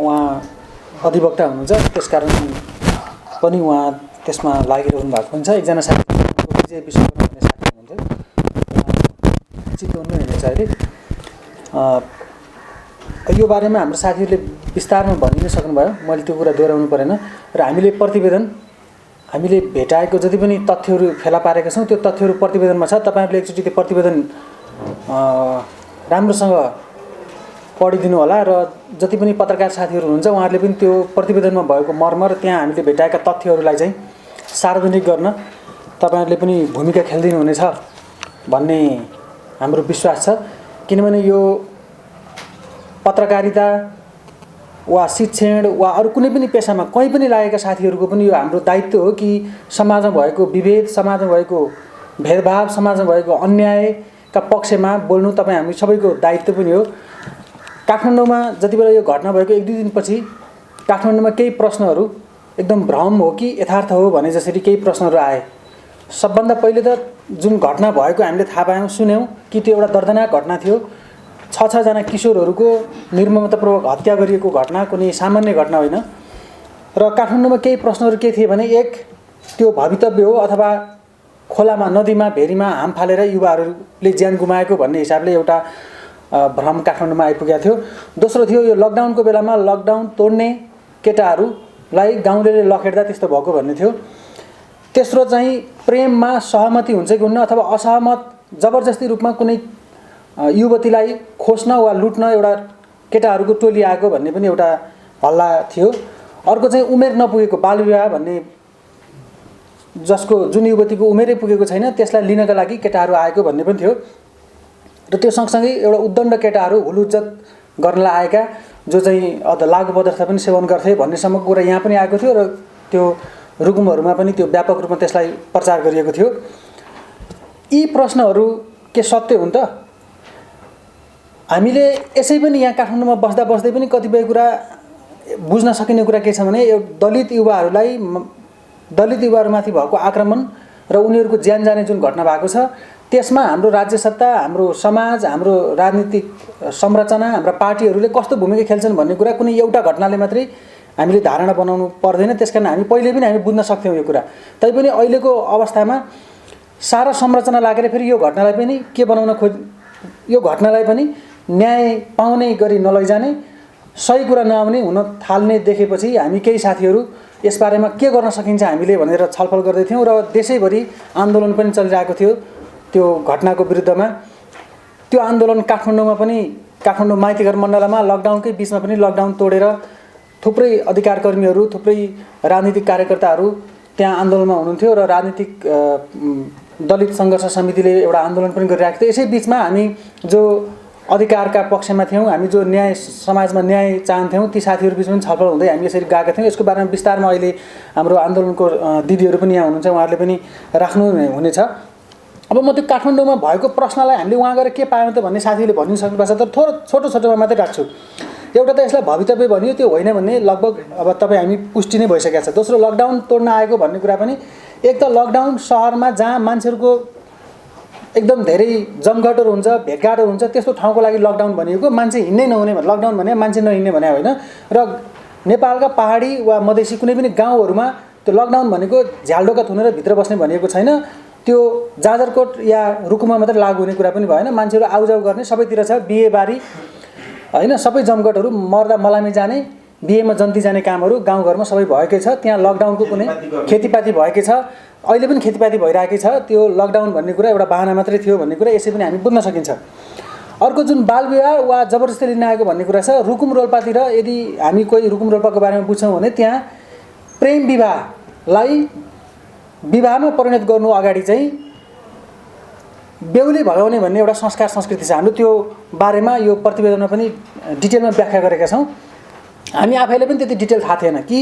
उहाँ अधिवक्ता हुनुहुन्छ, त्यसकारण पनि उहाँ त्यसमा लागिरहनु भएको हुन्छ। एकजना साथी विजय विश्वकर्मा भन्ने साथी हुनुहुन्छ, चितवनमै हुनुहुन्छ अहिले। यो बारेमा हाम्रो साथीहरूले विस्तारमा भनि नै सक्नुभयो, मैले त्यो कुरा दोहोऱ्याउनु परेन। र हामीले भेटाएको जति पनि तथ्यहरू फेला पारेका छौँ त्यो तथ्यहरू प्रतिवेदनमा छ। तपाईँहरूले एकचोटि त्यो प्रतिवेदन राम्रोसँग पढिदिनु होला र जति पनि पत्रकार साथीहरू हुनुहुन्छ उहाँहरूले पनि त्यो प्रतिवेदनमा भएको मर्म र त्यहाँ हामीले भेटाएका तथ्यहरूलाई चाहिँ सार्वजनिक गर्न तपाईँहरूले पनि भूमिका खेलिदिनु हुनेछ भन्ने हाम्रो विश्वास छ। किनभने यो पत्रकारिता वा शिक्षण वा अरू कुनै पनि पेसामा कहीँ पनि लागेका साथीहरूको पनि यो हाम्रो दायित्व हो कि समाजमा भएको विभेद, समाजमा भएको भेदभाव, समाजमा भएको अन्यायका पक्षमा बोल्नु तपाईँ हामी सबैको दायित्व पनि हो। काठमाडौँमा जति बेला यो घटना भएको 1-2 दिनपछि काठमाडौँमा केही प्रश्नहरू एकदम भ्रम हो कि यथार्थ हो भने जसरी केही प्रश्नहरू आए। सबभन्दा पहिले त जुन घटना भएको हामीले थाहा पायौँ, सुन्यौँ कि त्यो एउटा दर्दनाक घटना थियो। 6 जना किशोरहरूको निर्ममतापूर्वक हत्या गरिएको घटना कुनै सामान्य घटना होइन। र काठमाडौँमा केही प्रश्नहरू के थिए भने, एक त्यो भवितव्य हो अथवा खोलामा, नदीमा, भेरीमा हाम फालेर युवाहरूले ज्यान गुमाएको भन्ने हिसाबले एउटा भ्रम काठमाडौँमा आइपुगेको थियो। दोस्रो थियो यो लकडाउनको बेलामा लकडाउन तोड्ने केटाहरूलाई गाउँले लखेड्दा त्यस्तो भएको भन्ने थियो। तेस्रो चाहिँ प्रेममा सहमति हुन्छ कि हुन्न अथवा असहमत जबरजस्ती रूपमा कुनै युवतीलाई खोज्न वा लुट्न एउटा केटाहरूको टोली आएको भन्ने पनि एउटा हल्ला थियो। अर्को चाहिँ उमेर नपुगेको बालविवाह भन्ने, जुन युवतीको उमेरै पुगेको छैन त्यसलाई लिनका लागि केटाहरू आएको भन्ने पनि थियो। र त्यो सँगसँगै एउटा उद्दण्ड केटाहरू हुलुज्जत गर्नलाई आएका जो चाहिँ लागु पदार्थ पनि सेवन गर्थे भन्नेसम्मको कुरा यहाँ पनि आएको थियो। र त्यो रुकुमहरूमा पनि त्यो व्यापक रूपमा त्यसलाई प्रचार गरिएको थियो। यी प्रश्नहरू के सत्य हुन् त? हामीले यसै पनि यहाँ काठमाडौँमा बस्दा बस्दै पनि कतिपय कुरा बुझ्न सकिने कुरा के छ भने, यो दलित युवाहरूमाथि भएको आक्रमण र उनीहरूको ज्यान जाने जुन घटना भएको छ त्यसमा हाम्रो राज्य सत्ता, हाम्रो समाज, हाम्रो राजनीतिक संरचना, हाम्रा पार्टीहरूले कस्तो भूमिका खेल्छन् भन्ने कुरा कुनै एउटा घटनाले मात्रै हामीले धारणा बनाउनु पर्दैन। त्यसकारण हामी पहिले पनि हामी बुझ्न सक्थ्यौँ यो कुरा। तैपनि अहिलेको अवस्थामा सारा संरचना लागेर फेरि यो घटनालाई पनि के बनाउन यो घटनालाई पनि न्याय पाउने गरी नलैजाने, सही कुरा नआउने हुन थाल्ने देखेपछि हामी केही साथीहरू यसबारेमा के गर्न सकिन्छ हामीले भनेर छलफल गर्दै थियौँ। र देशैभरि आन्दोलन पनि चलिरहेको थियो त्यो घटनाको विरुद्धमा। त्यो आन्दोलन काठमाडौँमा पनि, काठमाडौँ माइतीघर मण्डलमा लकडाउनकै बिचमा पनि लकडाउन तोडेर थुप्रै अधिकार कर्मीहरू, थुप्रै राजनीतिक कार्यकर्ताहरू त्यहाँ आन्दोलनमा हुनुहुन्थ्यो र राजनीतिक दलित सङ्घर्ष समितिले एउटा आन्दोलन पनि गरिरहेको थियो। यसै बिचमा हामी जो अधिकारका पक्षमा थियौँ, हामी जो न्याय, समाजमा न्याय चाहन्थ्यौँ, ती साथीहरू बिच पनि छलफल हुँदै हामी यसरी गएका थियौँ। यसको बारेमा विस्तारमा अहिले हाम्रो आन्दोलनको दिदीहरू पनि यहाँ हुनुहुन्छ, उहाँहरूले पनि राख्नु हुनेछ। अब म त्यो काठमाडौँमा भएको प्रश्नलाई हामीले उहाँ गएर के पायौँ त भन्ने साथीहरूले भनिसक्नु भएको छ, तर थोरै छोटोमा मात्रै राख्छु। एउटा त यसलाई भवितव्य भनियो, त्यो होइन भन्ने लगभग अब तपाईँ हामी पुष्टि नै भइसकेको छ। दोस्रो, लकडाउन तोड्न आएको भन्ने कुरा पनि, एक त लकडाउन सहरमा जहाँ मान्छेहरूको एकदम धेरै जमघटहरू हुन्छ, भेटघाटहरू हुन्छ, त्यस्तो ठाउँको लागि लकडाउन भनिएको। मान्छे हिँड्नै नहुने लकडाउन भने मान्छे नहिँड्ने भने होइन। र नेपालका पहाडी वा मधेसी कुनै पनि गाउँहरूमा त्यो लकडाउन भनेको झ्यालडोका थुनेर भित्र बस्ने भनेको छैन। त्यो जाजरकोट या रुकुममा मात्रै लागु हुने कुरा पनि भएन। मान्छेहरू आउजाउ गर्ने सबैतिर छ। बिहेबारी होइन, सबै जमघटहरू, मर्दा मलामी जाने, बिहेमा जन्ती जाने कामहरू गाउँघरमा सबै भएकै छ। त्यहाँ लकडाउनको कुनै खेतीपाती भएकै छ, अहिले पनि खेतीपाती भइरहेकै छ। त्यो लकडाउन भन्ने कुरा एउटा बाहना मात्रै थियो भन्ने कुरा यसै पनि हामी बुझ्न सकिन्छ। अर्को जुन बालविवाह वा जबरजस्ती लिन आएको भन्ने कुरा छ, रुकुम रोल्पातिर यदि हामी कोही रुकुम रोल्पाको बारेमा बुझ्छौँ भने त्यहाँ प्रेम विवाहलाई विवाहमा परिणत गर्नु अगाडि चाहिँ बेहुली भगाउने भन्ने एउटा संस्कार संस्कृति छ। हाम्रो त्यो बारेमा यो प्रतिवेदनमा पनि डिटेलमा व्याख्या गरेका छौँ। हामी आफैले पनि त्यति डिटेल थाहा थिएन कि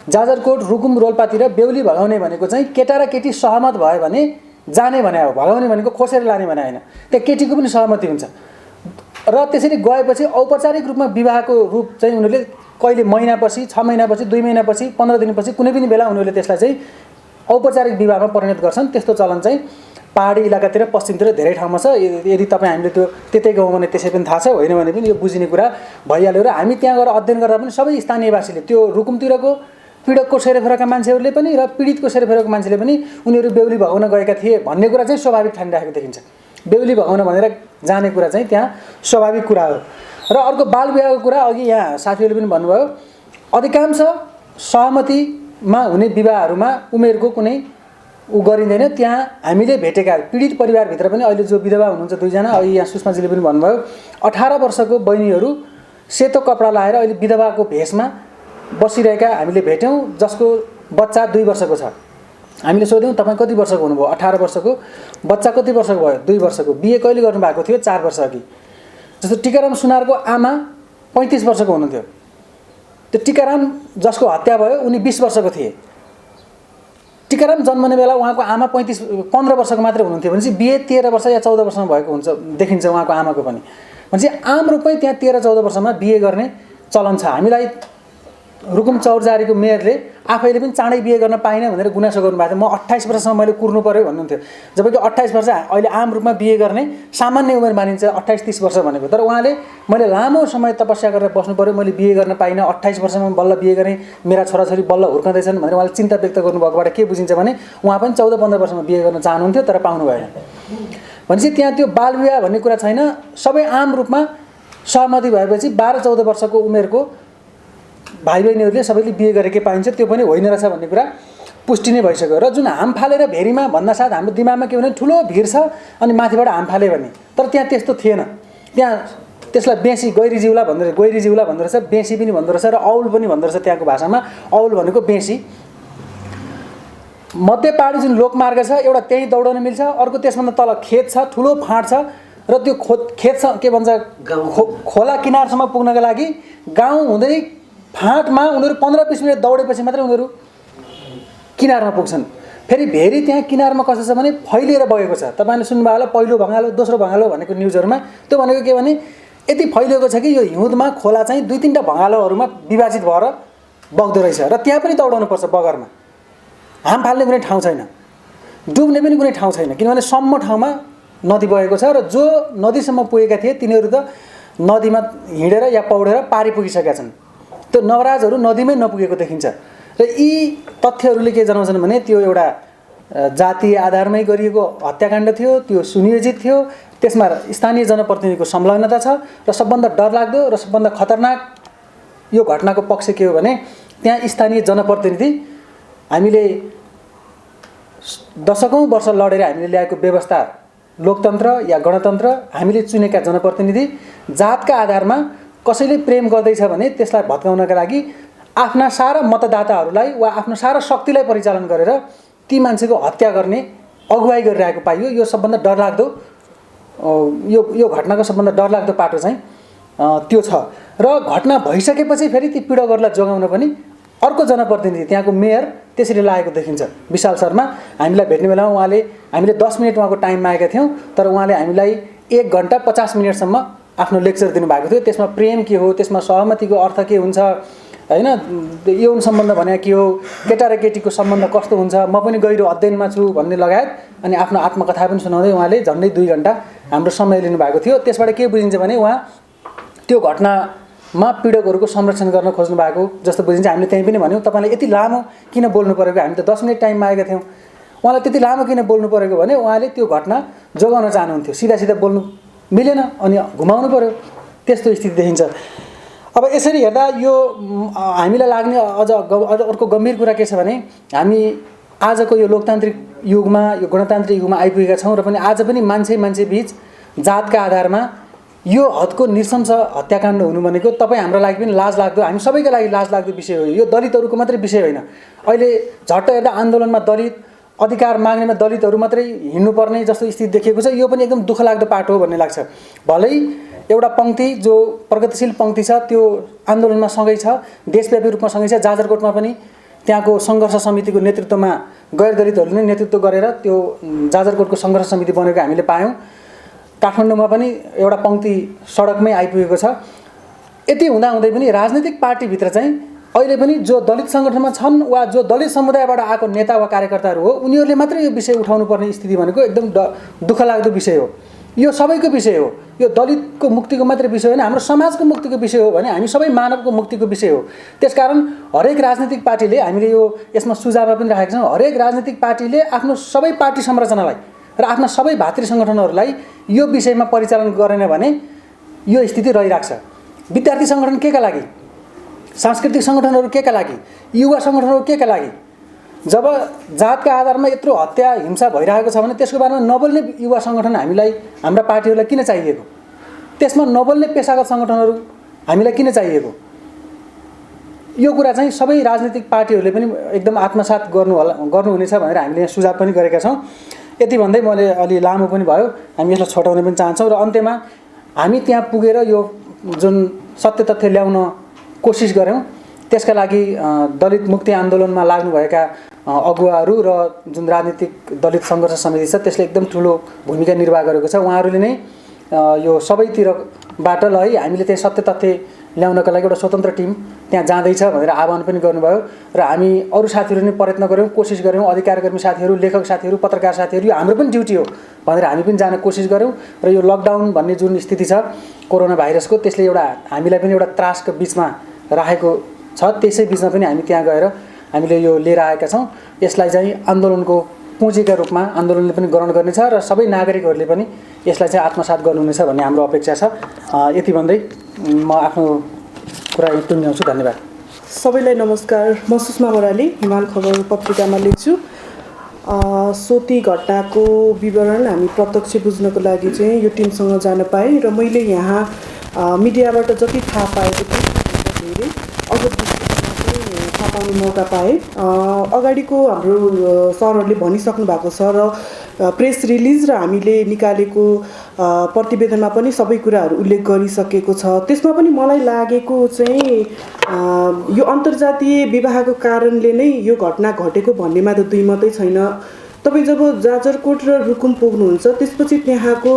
जाजरकोट रुकुम रोल्पातिर बेहुली भगाउने भनेको चाहिँ केटा र केटी सहमत भयो भने जाने भने हो, भगाउने भनेको खोसेर लाने भने होइन। त्यहाँ केटीको पनि सहमति हुन्छ र त्यसरी गएपछि औपचारिक रूपमा विवाहको रूप चाहिँ उनीहरूले कहिले महिनापछि, 6 महिनापछि, 2 महिनापछि, 15 दिनपछि कुनै पनि बेला उनीहरूले त्यसलाई चाहिँ औपचारिक विवाहमा परिणत गर्छन्। त्यस्तो चलन चाहिँ पहाडी इलाकातिर, पश्चिमतिर धेरै ठाउँमा छ। यदि तपाईँ हामीले त्यो त्यतै गयौँ भने त्यसै पनि थाहा छ, होइन भने पनि यो बुझिने कुरा भइहाल्यो। र हामी त्यहाँ गएर अध्ययन गर्दा पनि सबै स्थानीयवासीले, त्यो रुकुमतिरको पीडकको सेरोफेरोका मान्छेहरूले पनि र पीडितको सेरोफेरोका मान्छेले पनि उनीहरू बेहुली भगाउन गएका थिए भन्ने कुरा चाहिँ स्वाभाविक ठानिरहेको देखिन्छ। बेहुली भगाउन भनेर जाने कुरा चाहिँ त्यहाँ स्वाभाविक कुरा हो। र अर्को बाल विवाहको कुरा अघि यहाँ साथीहरूले पनि भन्नुभयो, अधिकांश सहमतिमा हुने विवाहहरूमा उमेरको कुनै गरिँदैन। त्यहाँ हामीले भेटेका पीडित परिवारभित्र पनि अहिले जो विधवा हुनुहुन्छ 2 जना, अघि यहाँ सुषमाजीले पनि भन्नुभयो 18 वर्षको बहिनीहरू सेतो कपडा लाएर अहिले विधवाको भेषमा बसिरहेका हामीले भेट्यौँ, जसको बच्चा 2 वर्षको छ। हामीले सोध्यौँ तपाईँ कति वर्षको हुनुभयो? 18 वर्षको। बच्चा कति वर्षको भयो? 2 वर्षको। बिहे कहिले गर्नुभएको थियो? 4 वर्ष अघि। जस्तो टिकाराम सुनारको आमा 35 वर्षको हुनुहुन्थ्यो। त्यो टिकाराम जसको हत्या भयो उनी 20 वर्षको थिए। टिकाराम जन्मने बेला उहाँको आमा 15 वर्षको मात्रै हुनुहुन्थ्यो भनेपछि बिहे 13 वर्ष या 14 वर्षमा भएको हुन्छ देखिन्छ उहाँको आमाको पनि। भनेपछि आम रूपमै त्यहाँ 13-14 वर्षमा बिहे गर्ने चलन छ। हामीलाई रुकुम चौरजारीको मेयरले आफैले पनि चाँडै बिहे गर्न पाइनँ भनेर गुनासो गर्नुभएको थियो। म 28 वर्षसम्म मैले कुर्नु पर्यो भन्नुहुन्थ्यो, जबकि 28 वर्ष अहिले आम रूपमा बिहे गर्ने सामान्य उमेर मानिन्छ 28-30 वर्ष भनेको। तर उहाँले मैले लामो समय तपस्या गरेर बस्नु पर्यो, मैले बिहे गर्न पाइनँ, 28 वर्षमा बल्ल बिहे गरेँ, मेरा छोराछोरी बल्ल हुर्कँदैछन् भनेर उहाँले चिन्ता व्यक्त गर्नुभएकोबाट के बुझिन्छ भने उहाँ पनि 14-15 वर्षमा बिहे गर्न चाहनुहुन्थ्यो तर पाउनु भएन। भनेपछि त्यहाँ त्यो बाल विवाह भन्ने कुरा छैन। सबै आम रूपमा सहमति भएपछि 12-14 वर्षको उमेरको भाइ बहिनीहरूले सबैले बिहे गरेकै पाइन्छ, त्यो पनि होइन रहेछ भन्ने कुरा पुष्टि नै भइसक्यो। र जुन हाम फालेर भेरीमा भन्दा साथ हाम्रो दिमागमा के भने ठुलो भिड छ अनि माथिबाट हाम फाले भने, तर त्यहाँ त्यस्तो थिएन। त्यहाँ त्यसलाई बेसी गैरीजिउला भन्दो रहेछ, गैरीजिउला भन्दो रहेछ, बेसी पनि भन्दो रहेछ र औल पनि भन्दो रहेछ त्यहाँको भाषामा। औल भनेको बेसी। मध्य पहाडी जुन लोकमार्ग छ एउटा त्यहीँ दौडन मिल्छ, अर्को त्यसभन्दा तल खेत छ, ठुलो फाँट छ र त्यो खेत के भन्छ खोला किनारसम्म पुग्नका लागि गाउँ हुँदै फाँटमा उनीहरू 15-20 मिनट दौडेपछि मात्रै उनीहरू किनारमा पुग्छन्। फेरि भेरी त्यहाँ किनारमा कस्तो छ भने फैलिएर बगेको छ। तपाईँले सुन्नुभयो होला पहिलो भँगालो दोस्रो भँगालो भनेको न्युजहरूमा। त्यो भनेको के भने यति फैलिएको छ कि यो हिउँदमा खोला चाहिँ 2-3टा भँगालोहरूमा विभाजित भएर बग्दो रहेछ र त्यहाँ पनि दौडाउनुपर्छ बगरमा। हाम फाल्ने कुनै ठाउँ छैन, डुब्ने पनि कुनै ठाउँ छैन, किनभने सम्म ठाउँमा नदी बगेको छ र जो नदीसम्म पुगेका थिए तिनीहरू त नदीमा हिँडेर या पौडेर पारी पुगिसकेका छन्। त्यो नवराजहरू नदीमै नपुगेको देखिन्छ। र यी तथ्यहरूले के जनाउँछन् भने त्यो एउटा जातीय आधारमै गरिएको हत्याकाण्ड थियो, त्यो सुनियोजित थियो, त्यसमा स्थानीय जनप्रतिनिधिको संलग्नता छ र सबभन्दा डरलाग्दो र सबभन्दा खतरनाक यो घटनाको पक्ष के हो भने त्यहाँ स्थानीय जनप्रतिनिधि हामीले दशकौँ वर्ष लडेर हामीले ल्याएको व्यवस्था लोकतन्त्र या गणतन्त्र, हामीले चुनेका जनप्रतिनिधि जातका आधारमा कसैले प्रेम गर्दैछ भने त्यसलाई भत्काउनका लागि आफ्ना सारा मतदाताहरूलाई वा आफ्नो सारा शक्तिलाई परिचालन गरेर ती मान्छेको हत्या गर्ने अगुवाई गरिरहेको पाइयो। यो सबभन्दा डरलाग्दो यो घटनाको सबभन्दा डरलाग्दो पाटो चाहिँ त्यो छ। र घटना भइसकेपछि फेरि ती पीडकहरूलाई जोगाउन पनि अर्को जनप्रतिनिधि त्यहाँको मेयर त्यसरी लागेको देखिन्छ। विशाल शर्मा हामीलाई भेट्ने बेलामा उहाँले हामीले 10 मिनट उहाँको टाइम मागेका थियौँ, तर उहाँले हामीलाई 1 घण्टा 50 मिनटसम्म आफ्नो लेक्चर दिनुभएको थियो। त्यसमा प्रेम के हो, त्यसमा सहमतिको अर्थ के हुन्छ, होइन, यौन सम्बन्ध भने के हो, केटा र केटीको सम्बन्ध कस्तो हुन्छ, म पनि गहिरो अध्ययनमा छु भन्ने लगायत अनि आफ्नो आत्मकथा पनि सुनाउँदै उहाँले झन्डै 2 घण्टा हाम्रो समय लिनुभएको थियो। त्यसबाट के बुझिन्छ भने उहाँ त्यो घटनामा पीडकहरूको संरक्षण गर्न खोज्नु भएको जस्तो बुझिन्छ। हामीले त्यहीँ पनि भन्यौँ तपाईँले यति लामो किन बोल्नु परेको, हामी त 10 मिनट टाइम मागेका थियौँ, उहाँलाई त्यति लामो किन बोल्नु परेको भने उहाँले त्यो घटना जोगाउन चाहनुहुन्थ्यो। सिधा सिधा बोल्नु मिलेन अनि घुमाउनु पर्यो, त्यस्तो स्थिति देखिन्छ। अब यसरी हेर्दा यो हामीलाई लाग्ने अझ अर्को गम्भीर कुरा के छ भने हामी आजको यो लोकतान्त्रिक युगमा, यो गणतान्त्रिक युगमा आइपुगेका छौँ र पनि आज पनि मान्छे बिच जातका आधारमा यो हदको नृशंस हत्याकाण्ड हुनु भनेको तपाईँ हाम्रो लागि पनि लाज लाग्दो, हामी सबैका लागि लाज लाग्दो विषय हो। यो दलितहरूको मात्रै विषय होइन। अहिले झट्ट हेर्दा आन्दोलनमा दलित अधिकार माग्नेमा दलितहरू मात्रै हिँड्नुपर्ने जस्तो स्थिति देखिएको छ। यो पनि एकदम दुःख लाग्दो पाटो हो भन्ने लाग्छ। भलै एउटा पङ्क्ति जो प्रगतिशील पङ्क्ति छ त्यो आन्दोलनमा सँगै छ, देशव्यापी रूपमा सँगै छ। जाजरकोटमा पनि त्यहाँको सङ्घर्ष समितिको नेतृत्वमा गैर दलितहरूले नै नेतृत्व गरेर त्यो जाजरकोटको सङ्घर्ष समिति बनेको हामीले पायौँ। काठमाडौँमा पनि एउटा पङ्क्ति सडकमै आइपुगेको छ। यति हुँदाहुँदै पनि राजनैतिक पार्टीभित्र चाहिँ अहिले पनि जो दलित सङ्गठनमा छन् वा जो दलित समुदायबाट आएको नेता वा कार्यकर्ताहरू हो उनीहरूले मात्रै यो विषय उठाउनु पर्ने स्थिति भनेको एकदम दुःखलाग्दो विषय हो। यो सबैको विषय हो। यो दलितको मुक्तिको मात्रै विषय होइन, हाम्रो समाजको मुक्तिको विषय हो भने हामी सबै मानवको मुक्तिको विषय हो। त्यसकारण हरेक राजनीतिक पार्टीले, हामीले यो यसमा सुझाव पनि राखेका छौँ, हरेक राजनीतिक पार्टीले आफ्नो सबै पार्टी संरचनालाई र आफ्ना सबै भातृ सङ्गठनहरूलाई यो विषयमा परिचालन गरेन भने यो स्थिति रहिरहेको छ। विद्यार्थी सङ्गठन के का लागि, सांस्कृतिक सङ्गठनहरू के का लागि, युवा सङ्गठनहरू के का लागि? जब जातका आधारमा यत्रो हत्या हिंसा भइरहेको छ भने त्यसको बारेमा नबोल्ने युवा सङ्गठन हामीलाई, हाम्रा पार्टीहरूलाई किन चाहिएको? त्यसमा नबोल्ने पेसागत सङ्गठनहरू हामीलाई किन चाहिएको? यो कुरा चाहिँ सबै राजनीतिक पार्टीहरूले पनि एकदम आत्मसात गर्नुहुनेछ भनेर हामीले यहाँ सुझाव पनि गरेका छौँ। यति भन्दै मैले अलि लामो पनि भयो, हामी यसलाई छोटाउन पनि चाहन्छौँ र अन्त्यमा हामी त्यहाँ पुगेर यो जुन सत्य तथ्य ल्याउन कोसिस गऱ्यौँ त्यसका लागि दलित मुक्ति आन्दोलनमा लाग्नुभएका अगुवाहरू र जुन राजनीतिक दलित सङ्घर्ष समिति छ त्यसले एकदम ठुलो भूमिका निर्वाह गरेको छ। उहाँहरूले नै यो सबैतिरबाट ल है हामीले त्यही सत्य तथ्य ल्याउनका लागि एउटा स्वतन्त्र टिम त्यहाँ जाँदैछ भनेर आह्वान पनि गर्नुभयो र हामी अरू साथीहरू नै प्रयत्न गऱ्यौँ, कोसिस गऱ्यौँ। अधिकारकर्मी साथीहरू, लेखक साथीहरू, पत्रकार साथीहरू, यो हाम्रो पनि ड्युटी हो भनेर हामी पनि जान कोसिस गऱ्यौँ र यो लकडाउन भन्ने जुन स्थिति छ कोरोना भाइरसको त्यसले एउटा हामीलाई पनि एउटा त्रासको बिचमा राखेको छ। त्यसै बिचमा पनि हामी त्यहाँ गएर हामीले यो लिएर आएका छौँ। यसलाई चाहिँ आन्दोलनको पुँजीका रूपमा आन्दोलनले पनि ग्रहण गर्नेछ र सबै नागरिकहरूले पनि यसलाई चाहिँ आत्मसात गर्नुहुनेछ भन्ने हाम्रो अपेक्षा छ। यति भन्दै म आफ्नो कुरा टुङ्ग्याउँछु। धन्यवाद। सबैलाई नमस्कार। म सुषमा बराली, हिमाल खबर पत्रिकामा लेख्छु। सोती घटनाको विवरण हामी प्रत्यक्ष बुझ्नको लागि चाहिँ यो टिमसँग जान पाएँ र मैले यहाँ मिडियाबाट जति थाहा पाएको थिएँ धेरै अझ थाहा पाउने मौका पाएँ। अगाडिको हाम्रो सरहरूले भनिसक्नु भएको छ र प्रेस रिलिज र हामीले निकालेको प्रतिवेदनमा पनि सबै कुराहरू उल्लेख गरिसकेको छ। त्यसमा पनि मलाई लागेको चाहिँ यो अन्तर्जातीय विवाहको कारणले नै यो घटना घटेको भन्नेमा त दुई मात्रै छैन। तपाईँ जब जाजरकोट र रुकुम पुग्नुहुन्छ त्यसपछि त्यहाँको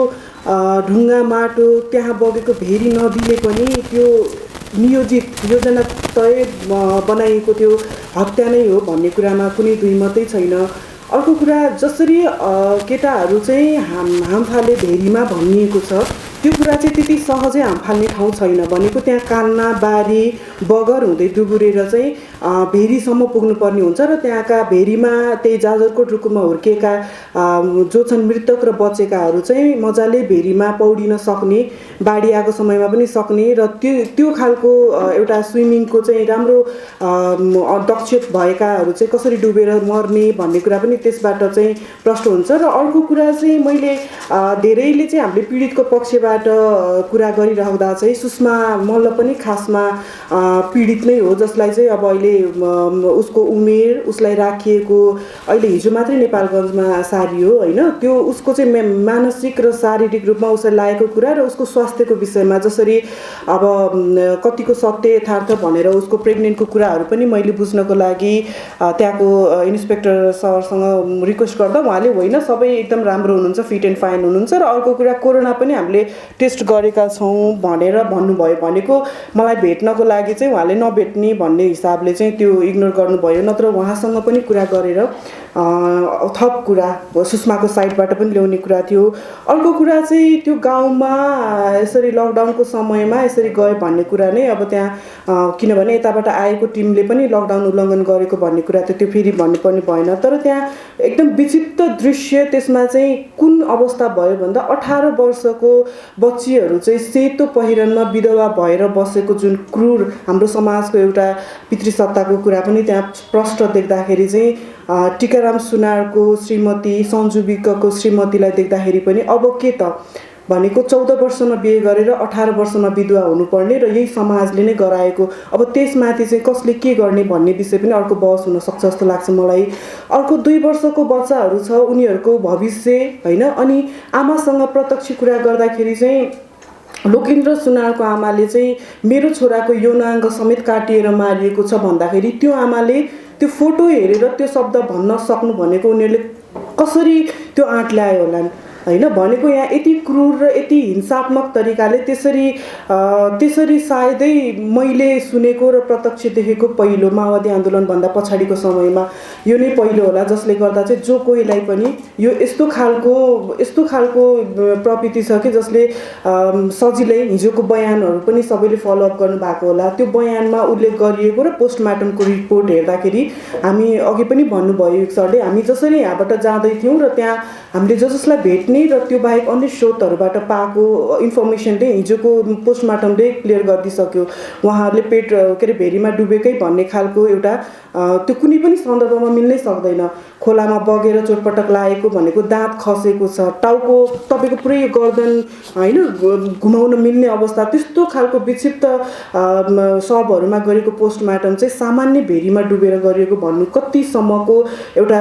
ढुङ्गा माटो, त्यहाँ बगेको भेरी नदीले पनि त्यो नियोजित योजना तय बनाइएको त्यो हत्या नै हो भन्ने कुरामा कुनै दुई मात्रै छैन। अर्को कुरा, जसरी केटाहरू चाहिँ हाम फाले भेरीमा भनिएको छ त्यो कुरा चाहिँ त्यति सहजै हाम फाल्ने ठाउँ छैन भनेको। त्यहाँ कान्ना बारी बगर हुँदै डुगुरेर चाहिँ भेरीसम्म पुग्नुपर्ने हुन्छ र त्यहाँका भेरीमा त्यही जाजरकोट रुकुममा हुर्केका जो छन् मृतक र बचेकाहरू चाहिँ मजाले भेरीमा पौडिन सक्ने, बाढी आएको समयमा पनि सक्ने र त्यो खालको एउटा स्विमिङको चाहिँ राम्रो दक्ष भएकाहरू चाहिँ कसरी डुबेर मर्ने भन्ने कुरा पनि त्यसबाट चाहिँ प्रश्न हुन्छ। र अर्को कुरा चाहिँ मैले धेरैले चाहिँ हामीले पीडितको पक्षबाट कुरा गरिराख्दा चाहिँ सुषमा मल्ल पनि खासमा पीडित नै हो, जसलाई चाहिँ अब अहिले उसको उमेर, उसलाई राखिएको अहिले हिजो मात्रै नेपालगञ्जमा सारियो होइन, त्यो उसको चाहिँ मानसिक र शारीरिक रूपमा उसलाई लागेको कुरा र उसको स्वास्थ्यको विषयमा जसरी अब कतिको सत्य यथार्थ भनेर उसको प्रेग्नेन्टको कुराहरू पनि मैले बुझ्नको लागि त्यहाँको इन्सपेक्टर सरसँग रिक्वेस्ट गर्दा उहाँले होइन सबै एकदम राम्रो हुनुहुन्छ, फिट एन्ड फाइन हुनुहुन्छ र अर्को कुरा कोरोना पनि हामीले टेस्ट गरेका छौँ भनेर भन्नुभयो। भनेको मलाई भेट्नको लागि चाहिँ उहाँले नभेट्ने भन्ने हिसाबले चाहिँ त्यो इग्नोर गर्नुभयो, नत्र उहाँसँग पनि कुरा गरेर थप कुरा सुषमाको साइडबाट पनि ल्याउने कुरा थियो। अर्को कुरा चाहिँ त्यो गाउँमा यसरी लकडाउनको समयमा यसरी गयो भन्ने कुरा नै अब त्यहाँ किनभने यताबाट आएको टिमले पनि लकडाउन उल्लङ्घन गरेको भन्ने कुरा त त्यो फेरि भन्नुपर्ने भएन। तर त्यहाँ एकदम विचित्र दृश्य त्यसमा चाहिँ कुन अवस्था भयो भन्दा 18 वर्षको बच्चीहरू चाहिँ सेतो पहिरनमा विधवा भएर बसेको जुन क्रूर हाम्रो समाजको एउटा पितृसत्ताको कुरा पनि त्यहाँ प्रष्ट देख्दाखेरि चाहिँ टिकाराम सुनारको श्रीमती सन्जु विकको श्रीमतीलाई देख्दाखेरि पनि अब के त भनेको 14 वर्षमा बिहे गरेर 18 वर्षमा विधवा हुनुपर्ने र यही समाजले नै गराएको, अब त्यसमाथि चाहिँ कसले के गर्ने भन्ने विषय पनि अर्को बहस हुन सक्छ जस्तो लाग्छ मलाई। अर्को 2 वर्षको बच्चाहरू छ, उनीहरूको भविष्य होइन। अनि आमासँग प्रत्यक्ष कुरा गर्दाखेरि चाहिँ लोकेन्द्र सुनारको आमाले चाहिँ मेरो छोराको यौनाङ्ग समेत काटिएर मारिएको छ भन्दाखेरि त्यो आमाले त्यो फोटो हेरेर त्यो शब्द भन्न सक्नु भनेको उनीहरूले कसरी त्यो आँट ल्यायो होला। होइन भनेको यहाँ यति क्रूर र यति हिंसात्मक तरिकाले त्यसरी सायदै मैले सुनेको र प्रत्यक्ष देखेको पहिलो माओवादी आन्दोलनभन्दा पछाडिको समयमा यो नै पहिलो होला, जसले गर्दा चाहिँ जो कोहीलाई पनि यो यस्तो खालको प्रवृत्ति छ कि जसले सजिलै हिजोको बयानहरू पनि सबैले फलोअप गर्नुभएको होला। त्यो बयानमा उल्लेख गरिएको र पोस्टमार्टमको रिपोर्ट हेर्दाखेरि हामी अघि पनि भन्नुभयो सरले, हामी जसरी यहाँबाट जाँदै थियौँ र त्यहाँ हामीले जसलाई भेट्ने र त्यो बाहेक अन्य स्रोतहरूबाट पाएको इन्फर्मेसनले हिजोको पोस्टमार्टमले क्लियर गरिदिइसक्यो। उहाँहरूले पेट के अरे भेरीमा डुबेकै भन्ने खालको एउटा त्यो कुनै पनि सन्दर्भमा मिल्नै सक्दैन। खोलामा बगेर चोटपटक लागेको भनेको दाँत खसेको छ, टाउको तपाईँको पुरै गर्दन होइन घुमाउन मिल्ने अवस्था, त्यस्तो खालको विक्षिप्त शवहरूमा गरेको पोस्टमार्टम चाहिँ सामान्य भेरीमा डुबेर गरिएको भन्नु कतिसम्मको एउटा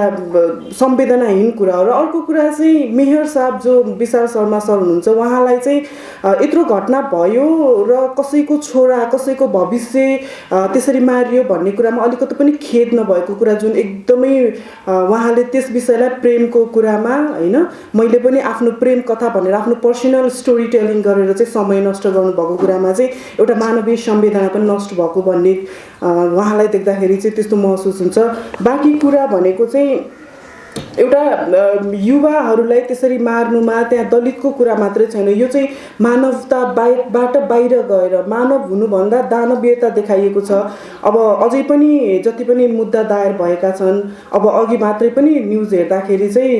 संवेदनाहीन कुरा हो। र अर्को कुरा चाहिँ मेयर साहब जो विशाल शर्मा सर हुनुहुन्छ, उहाँलाई चाहिँ यत्रो घटना भयो र कसैको छोरा कसैको भविष्य त्यसरी मारियो भन्ने कुरामा अलिकति पनि खेद नभएको कुरा, जुन एकदमै उहाँले त्यस विषयलाई प्रेमको कुरामा होइन मैले पनि आफ्नो प्रेम कथा भनेर आफ्नो पर्सनल स्टोरी टेलिङ गरेर चाहिँ समय नष्ट गर्नुभएको कुरामा चाहिँ एउटा मानवीय संवेदना पनि नष्ट भएको भन्ने उहाँलाई देख्दाखेरि चाहिँ त्यस्तो महसुस हुन्छ। बाँकी कुरा भनेको चाहिँ एउटा युवाहरूलाई त्यसरी मार्नुमा त्यहाँ दलितको कुरा मात्रै छैन, यो चाहिँ मानवताबाट बाहिर गएर मानव हुनुभन्दा दानवीयता देखाइएको छ। अब अझै पनि जति पनि मुद्दा दायर भएका छन्, अब अघि मात्रै पनि न्युज हेर्दाखेरि चाहिँ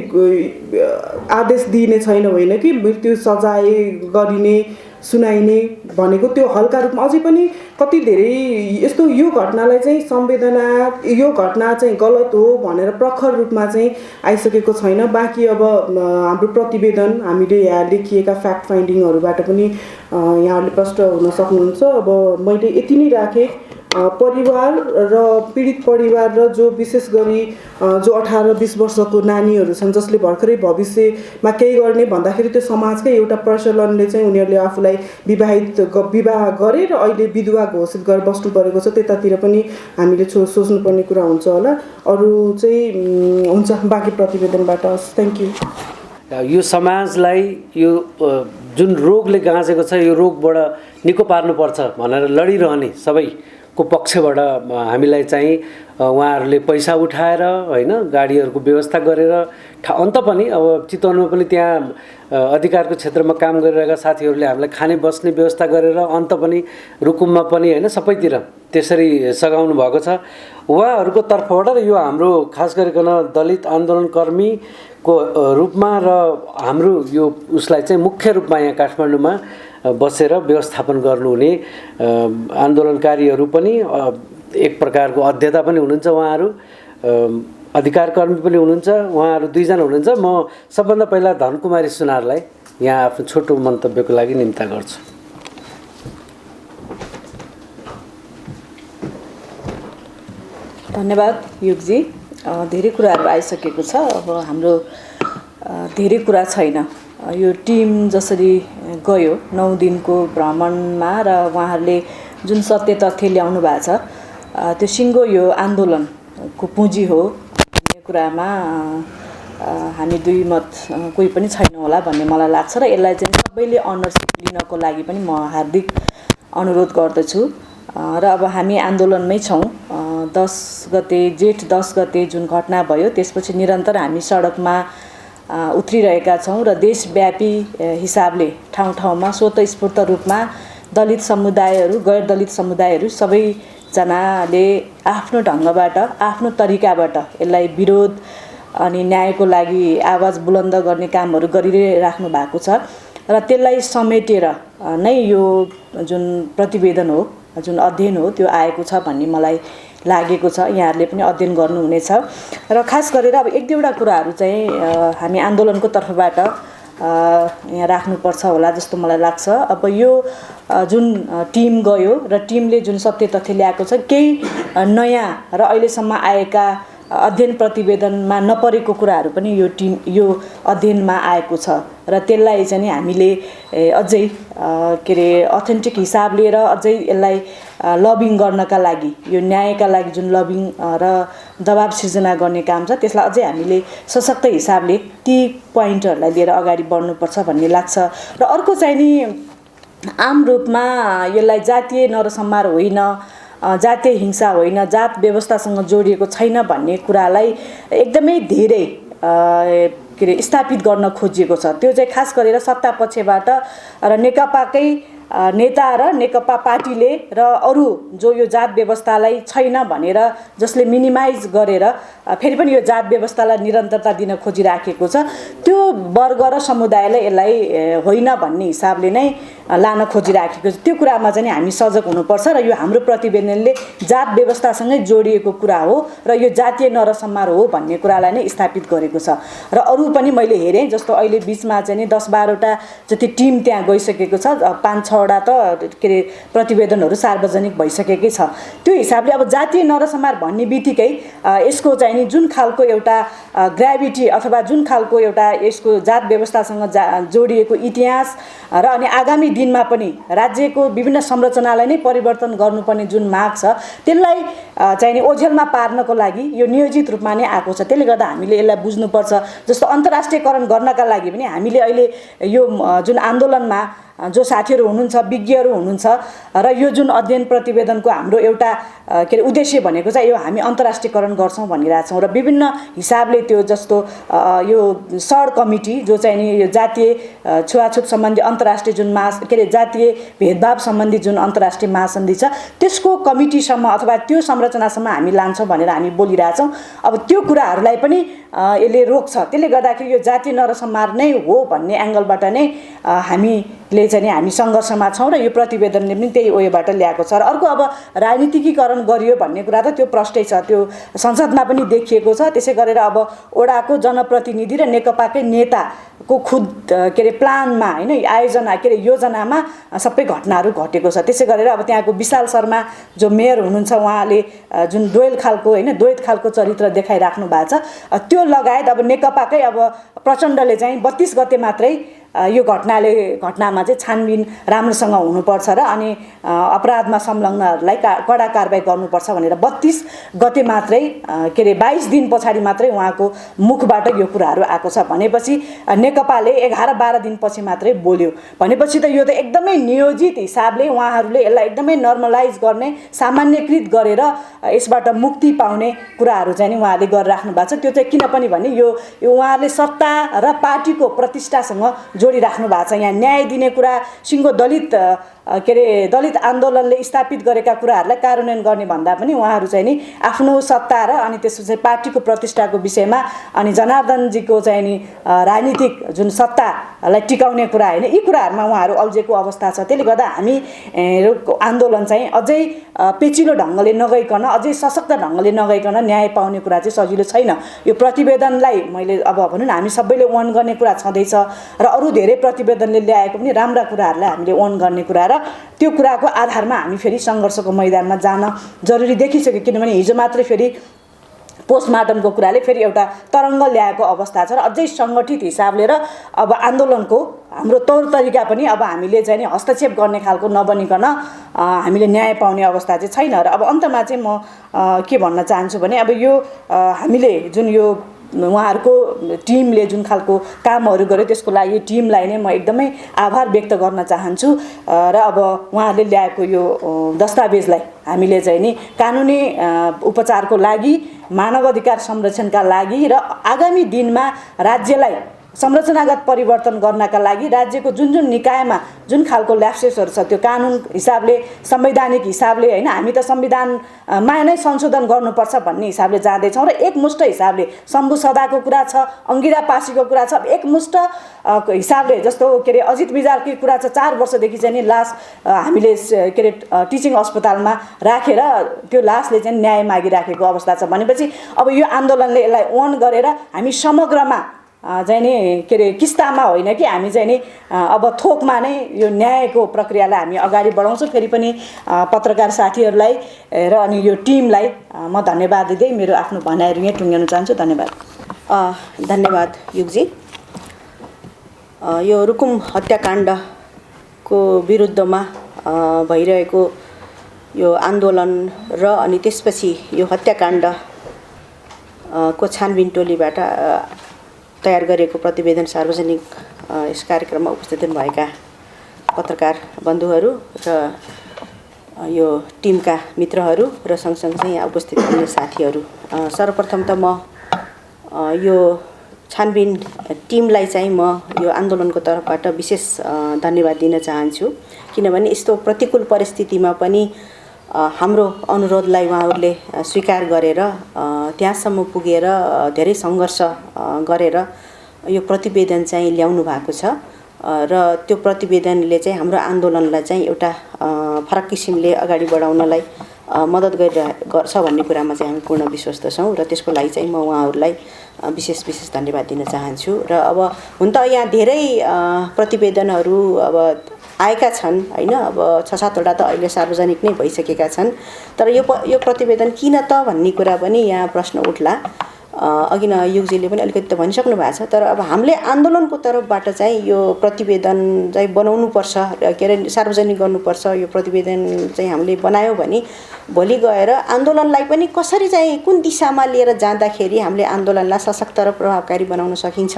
आदेश दिइने छैन, होइन कि मृत्यु सजाय गरिने सुनाइने भनेको त्यो हल्का रूपमा अझै पनि कति धेरै यस्तो यो घटनालाई चाहिँ संवेदना यो घटना चाहिँ गलत हो भनेर प्रखर रूपमा चाहिँ आइसकेको छैन। बाँकी अब हाम्रो प्रतिवेदन हामीले यहाँ लेखिएका फ्याक्ट फाइन्डिङहरूबाट पनि यहाँहरूले प्रष्ट हुन सक्नुहुन्छ। अब मैले यति नै राखेँ। परिवार र पीडित परिवार र जो विशेष गरी जो 18-20 वर्षको नानीहरू छन् जसले भर्खरै भविष्यमा केही गर्ने भन्दाखेरि त्यो समाजकै एउटा प्रचलनले चाहिँ उनीहरूले आफूलाई विवाह गरे र अहिले विधवा घोषित गरेर बस्नु परेको छ, त्यतातिर पनि हामीले सोच्नुपर्ने कुरा हुन्छ होला। अरू चाहिँ हुन्छ बाँकी प्रतिवेदनबाट। Thank you. यो समाजलाई यो जुन रोगले गाँसेको छ यो रोगबाट निको पार्नुपर्छ भनेर लडिरहने सबैको पक्षबाट हामीलाई चाहिँ उहाँहरूले पैसा उठाएर होइन गाडीहरूको व्यवस्था गरेर अन्त पनि अब चितवनमा पनि त्यहाँ अधिकारको क्षेत्रमा काम गरिरहेका साथीहरूले हामीलाई खाने बस्ने व्यवस्था गरेर अन्त पनि रुकुममा पनि होइन सबैतिर त्यसरी सघाउनु भएको छ उहाँहरूको तर्फबाट। र यो हाम्रो खास गरिकन दलित आन्दोलनकर्मीको रूपमा र हाम्रो यो उसलाई चाहिँ मुख्य रूपमा यहाँ काठमाडौँमा बसेर व्यवस्थापन गर्नुहुने आन्दोलनकारीहरू पनि एक प्रकारको अध्येता पनि हुनुहुन्छ, उहाँहरू अधिकार कर्मी पनि हुनुहुन्छ, उहाँहरू दुईजना हुनुहुन्छ। म सबभन्दा पहिला धनकुमारी सुनारलाई यहाँ आफ्नो छोटो मन्तव्यको लागि निम्ता गर्छु। धन्यवाद युगजी। धेरै कुराहरू आइसकेको छ, अब हाम्रो धेरै कुरा छैन। यो टिम जसरी गयो 9 दिनको भ्रमणमा र उहाँहरूले जुन सत्य तथ्य ल्याउनु भएको छ त्यो सिङ्गो यो आन्दोलनको पुँजी हो भन्ने कुरामा हामी दुई मत कोही पनि छैन होला भन्ने मलाई लाग्छ र यसलाई चाहिँ सबैले अनरसिप लिनको लागि पनि म हार्दिक अनुरोध गर्दछु। र अब हामी आन्दोलनमै छौँ। 10 गते जेठ 10 गते जुन घटना भयो त्यसपछि निरन्तर हामी सडकमा उत्रिरहेका छौँ र देशव्यापी हिसाबले ठाउँ ठाउँमा स्वतस्फूर्त रूपमा दलित समुदायहरू गैर दलित समुदायहरू सबैजनाले आफ्नो ढङ्गबाट आफ्नो तरिकाबाट यसलाई विरोध अनि न्यायको लागि आवाज बुलन्द गर्ने कामहरू गरिराख्नु भएको छ र त्यसलाई समेटेर नै यो जुन प्रतिवेदन हो जुन अध्ययन हो त्यो आएको छ भन्ने मलाई लागेको छ। यहाँहरूले पनि अध्ययन गर्नुहुनेछ र खास गरेर अब एक दुईवटा कुराहरू चाहिँ हामी आन्दोलनको तर्फबाट यहाँ राख्नुपर्छ होला जस्तो मलाई लाग्छ। अब यो जुन टिम गयो र टिमले जुन सत्य तथ्य ल्याएको छ केही नयाँ र अहिलेसम्म आएका अध्ययन प्रतिवेदनमा नपरेको कुराहरू पनि यो अध्ययनमा आएको छ र त्यसलाई चाहिँ हामीले अझै के अरे अथेन्टिक हिसाब लिएर अझै यसलाई लबिङ गर्नका लागि यो न्यायका लागि जुन लबिङ र दबाब सिर्जना गर्ने काम छ त्यसलाई अझै हामीले सशक्त हिसाबले ती पोइन्टहरूलाई लिएर अगाडि बढ्नुपर्छ भन्ने लाग्छ। र अर्को चाहिँ नि आम रूपमा यसलाई जातीय नरसंहार होइन, जातीय हिंसा होइन, जात व्यवस्थासँग जोडिएको छैन भन्ने कुरालाई एकदमै धेरै के अरे स्थापित गर्न खोजिएको छ। त्यो चाहिँ खास गरेर सत्ता पक्षबाट र नेकपाकै नेता र नेकपा पार्टीले र अरू जो यो जात व्यवस्थालाई छैन भनेर जसले मिनिमाइज गरेर फेरि पनि यो जात व्यवस्थालाई निरन्तरता दिन खोजिराखेको छ, त्यो वर्ग र समुदायलाई यसलाई होइन भन्ने हिसाबले नै लान खोजिराखेको छ। त्यो कुरामा चाहिँ हामी सजग हुनुपर्छ र यो हाम्रो प्रतिवेदनले जात व्यवस्थासँगै जोडिएको कुरा हो र यो जातीय नरसंहार हो भन्ने कुरालाई नै स्थापित गरेको छ। र अरू पनि मैले हेरेँ, जस्तो अहिले बिचमा चाहिँ 10-12वटा जति टिम त्यहाँ गइसकेको छ, 5-6वटा त के अरे प्रतिवेदनहरू सार्वजनिक भइसकेकै छ। त्यो हिसाबले अब जातीय नरसंहार भन्ने बित्तिकै यसको चाहिँ नि जुन खालको एउटा ग्राभिटी अथवा जुन खालको एउटा यसको जात व्यवस्थासँग जोडिएको इतिहास र अनि आगामी दिनमा पनि राज्यको विभिन्न संरचनालाई नै परिवर्तन गर्नुपर्ने जुन माग छ त्यसलाई चाहिँ नि ओझेलमा पार्नको लागि यो नियोजित रूपमा नै आएको छ। त्यसले गर्दा हामीले यसलाई बुझ्नुपर्छ। जस्तो अन्तर्राष्ट्रियकरण गर्नका लागि पनि हामीले अहिले यो जुन आन्दोलनमा जो साथीहरू हुनुहुन्छ, विज्ञहरू हुनुहुन्छ र यो जुन अध्ययन प्रतिवेदनको हाम्रो एउटा के अरे उद्देश्य भनेको चाहिँ यो हामी अन्तर्राष्ट्रियकरण गर्छौँ भनिरहेछौँ र विभिन्न हिसाबले त्यो जस्तो यो सड कमिटी जो चाहिँ नि यो जातीय छुवाछुत सम्बन्धी अन्तर्राष्ट्रिय जुन के अरे जातीय भेदभाव सम्बन्धी जुन अन्तर्राष्ट्रिय महासन्धि छ त्यसको कमिटीसम्म अथवा त्यो संरचनासम्म हामी लान्छौँ भनेर हामी बोलिरहेछौँ। अब त्यो कुराहरूलाई पनि यसले रोक्छ। त्यसले गर्दाखेरि यो जातीय नरसंहार नै हो भन्ने एङ्गलबाट नै हामीले चाहिँ हामी सङ्घर्षमा छौँ र यो प्रतिवेदनले पनि त्यही वेबाट ल्याएको छ। र अर्को अब राजनीतिकीकरण गरियो भन्ने कुरा त त्यो प्रष्टै छ, त्यो संसदमा पनि देखिएको छ। त्यसै गरेर अब ओडाको जनप्रतिनिधि र नेकपाकै नेताको खुद के अरे प्लानमा होइन आयोजना के अरे योजनामा सबै घटनाहरू घटेको छ। त्यसै गरेर अब त्यहाँको विशाल शर्मा जो मेयर हुनुहुन्छ उहाँले जुन द्वैत खालको चरित्र देखाइराख्नु भएको छ, त्यो लगायत अब नेकपाकै अब प्रचण्डले चाहिँ 32 गते मात्रै यो घटनामा चाहिँ छानबिन राम्रोसँग हुनुपर्छ र अनि अपराधमा संलग्नहरूलाई कडा कारबाही गर्नुपर्छ भनेर 32 गते मात्रै के अरे 22 दिन पछाडि मात्रै उहाँको मुखबाट यो कुराहरू आएको छ भनेपछि नेकपाले 11-12 दिनपछि मात्रै बोल्यो भनेपछि त यो त एकदमै नियोजित हिसाबले उहाँहरूले यसलाई एकदमै नर्मलाइज गर्ने, सामान्यकृत गरेर यसबाट मुक्ति पाउने कुराहरू चाहिँ नि उहाँले गरिराख्नु भएको छ। त्यो चाहिँ किनभने भने यो उहाँहरूले सत्ता र पार्टीको प्रतिष्ठासँग जोडिराख्नु भएको छ। यहाँ न्याय दिने कुरा सिङ्गो दलित के अरे दलित आन्दोलनले स्थापित गरेका कुराहरूलाई कार्यान्वयन गर्ने भन्दा पनि उहाँहरू चाहिँ नि आफ्नो सत्ता र अनि त्यसपछि पार्टीको प्रतिष्ठाको विषयमा अनि जनार्दनजीको चाहिँ नि राजनीतिक जुन सत्तालाई टिकाउने कुरा होइन, यी कुराहरूमा उहाँहरू अल्झेको अवस्था छ। त्यसले गर्दा हामी आन्दोलन चाहिँ अझै पेचिलो ढङ्गले नगइकन, अझै सशक्त ढङ्गले नगइकन न्याय पाउने कुरा चाहिँ सजिलो छैन। यो प्रतिवेदनलाई मैले अब भनौँ न हामी सबैले ओन गर्ने कुरा छँदैछ र अरू धेरै प्रतिवेदनले ल्याएको पनि राम्रा कुराहरूलाई हामीले ओन गर्ने कुरा र त्यो कुराको आधारमा हामी फेरि सङ्घर्षको मैदानमा जान जरुरी देखिसक्यो। किनभने हिजो मात्रै फेरि पोस्टमार्टमको कुराले फेरि एउटा तरङ्ग ल्याएको अवस्था छ र अझै सङ्गठित हिसाबले र अब आन्दोलनको हाम्रो तौर तरिका पनि अब हामीले चाहिँ नि हस्तक्षेप गर्ने खालको नबनिकन हामीले न्याय पाउने अवस्था चाहिँ छैन। र अब अन्तमा चाहिँ म के भन्न चाहन्छु भने अब यो हामीले जुन यो उहाँहरूको टिमले जुन खालको कामहरू गर्यो त्यसको लागि टिमलाई नै म एकदमै आभार व्यक्त गर्न चाहन्छु। र अब उहाँहरूले ल्याएको यो दस्तावेजलाई हामीले चाहिँ नि कानुनी उपचारको लागि, मानव अधिकार संरक्षणका लागि र आगामी दिनमा राज्यलाई संरचनागत परिवर्तन गर्नका लागि राज्यको जुन जुन निकायमा जुन खालको ल्याप्सेसहरू छ त्यो कानुन हिसाबले, संवैधानिक हिसाबले होइन हामी त संविधानमा नै संशोधन गर्नुपर्छ भन्ने हिसाबले जाँदैछौँ र एकमुष्ट हिसाबले शम्भु सदाको कुरा छ, अङ्गिरा पासीको कुरा छ, एकमुष्ट हिसाबले जस्तो के अरे अजित बिजारको कुरा छ 4 वर्षदेखि चाहिँ नि लास हामीले के अरे टिचिङ अस्पतालमा राखेर त्यो लासले चाहिँ न्याय मागिराखेको अवस्था छ भनेपछि अब यो आन्दोलनले यसलाई ओन गरेर हामी समग्रमा चाहिँ नि के अरे किस्तामा होइन कि हामी चाहिँ नि अब थोकमा नै यो न्यायको प्रक्रियालाई हामी अगाडि बढाउँछौँ। फेरि पनि पत्रकार साथीहरूलाई र अनि यो टिमलाई म धन्यवाद दिँदै मेरो आफ्नो भनाइहरू यहाँ टुङ्ग्याउन चाहन्छु। धन्यवाद। धन्यवाद युगजी। यो रुकुम हत्याकाण्डको विरुद्धमा भइरहेको यो आन्दोलन र अनि त्यसपछि यो हत्याकाण्ड को छानबिन टोलीबाट तयार गरेको प्रतिवेदन सार्वजनिक यस कार्यक्रममा उपस्थित भएका पत्रकार बन्धुहरू र यो टिमका मित्रहरू र सँगसँगै यहाँ उपस्थित हुने साथीहरू, सर्वप्रथम त म यो छानबिन टिमलाई चाहिँ म यो आन्दोलनको तर्फबाट विशेष धन्यवाद दिन चाहन्छु। किनभने यस्तो प्रतिकूल परिस्थितिमा पनि हाम्रो अनुरोधलाई उहाँहरूले स्वीकार गरेर त्यहाँसम्म पुगेर धेरै सङ्घर्ष गरेर यो प्रतिवेदन चाहिँ ल्याउनु भएको छ र त्यो प्रतिवेदनले चाहिँ हाम्रो आन्दोलनलाई चाहिँ एउटा फरक किसिमले अगाडि बढाउनलाई मद्दत गर्छ भन्ने कुरामा चाहिँ हामी पूर्ण विश्वस्त छौँ र त्यसको लागि चाहिँ म उहाँहरूलाई विशेष धन्यवाद दिन चाहन्छु। र अब हुन त यहाँ धेरै प्रतिवेदनहरू अब आएका छन् होइन, अब 6-7वटा त अहिले सार्वजनिक नै भइसकेका छन्। तर यो प्रतिवेदन किन त भन्ने कुरा पनि यहाँ प्रश्न उठ्ला। अघि न युगजीले पनि अलिकति त भनिसक्नु भएको छ। तर अब हामीले आन्दोलनको तर्फबाट चाहिँ यो प्रतिवेदन चाहिँ बनाउनुपर्छ, के अरे सार्वजनिक गर्नुपर्छ। यो प्रतिवेदन चाहिँ हामीले बनायो भने भोलि गएर आन्दोलनलाई पनि कसरी चाहिँ कुन दिशामा लिएर जाँदाखेरि हामीले आन्दोलनलाई सशक्त र प्रभावकारी बनाउन सकिन्छ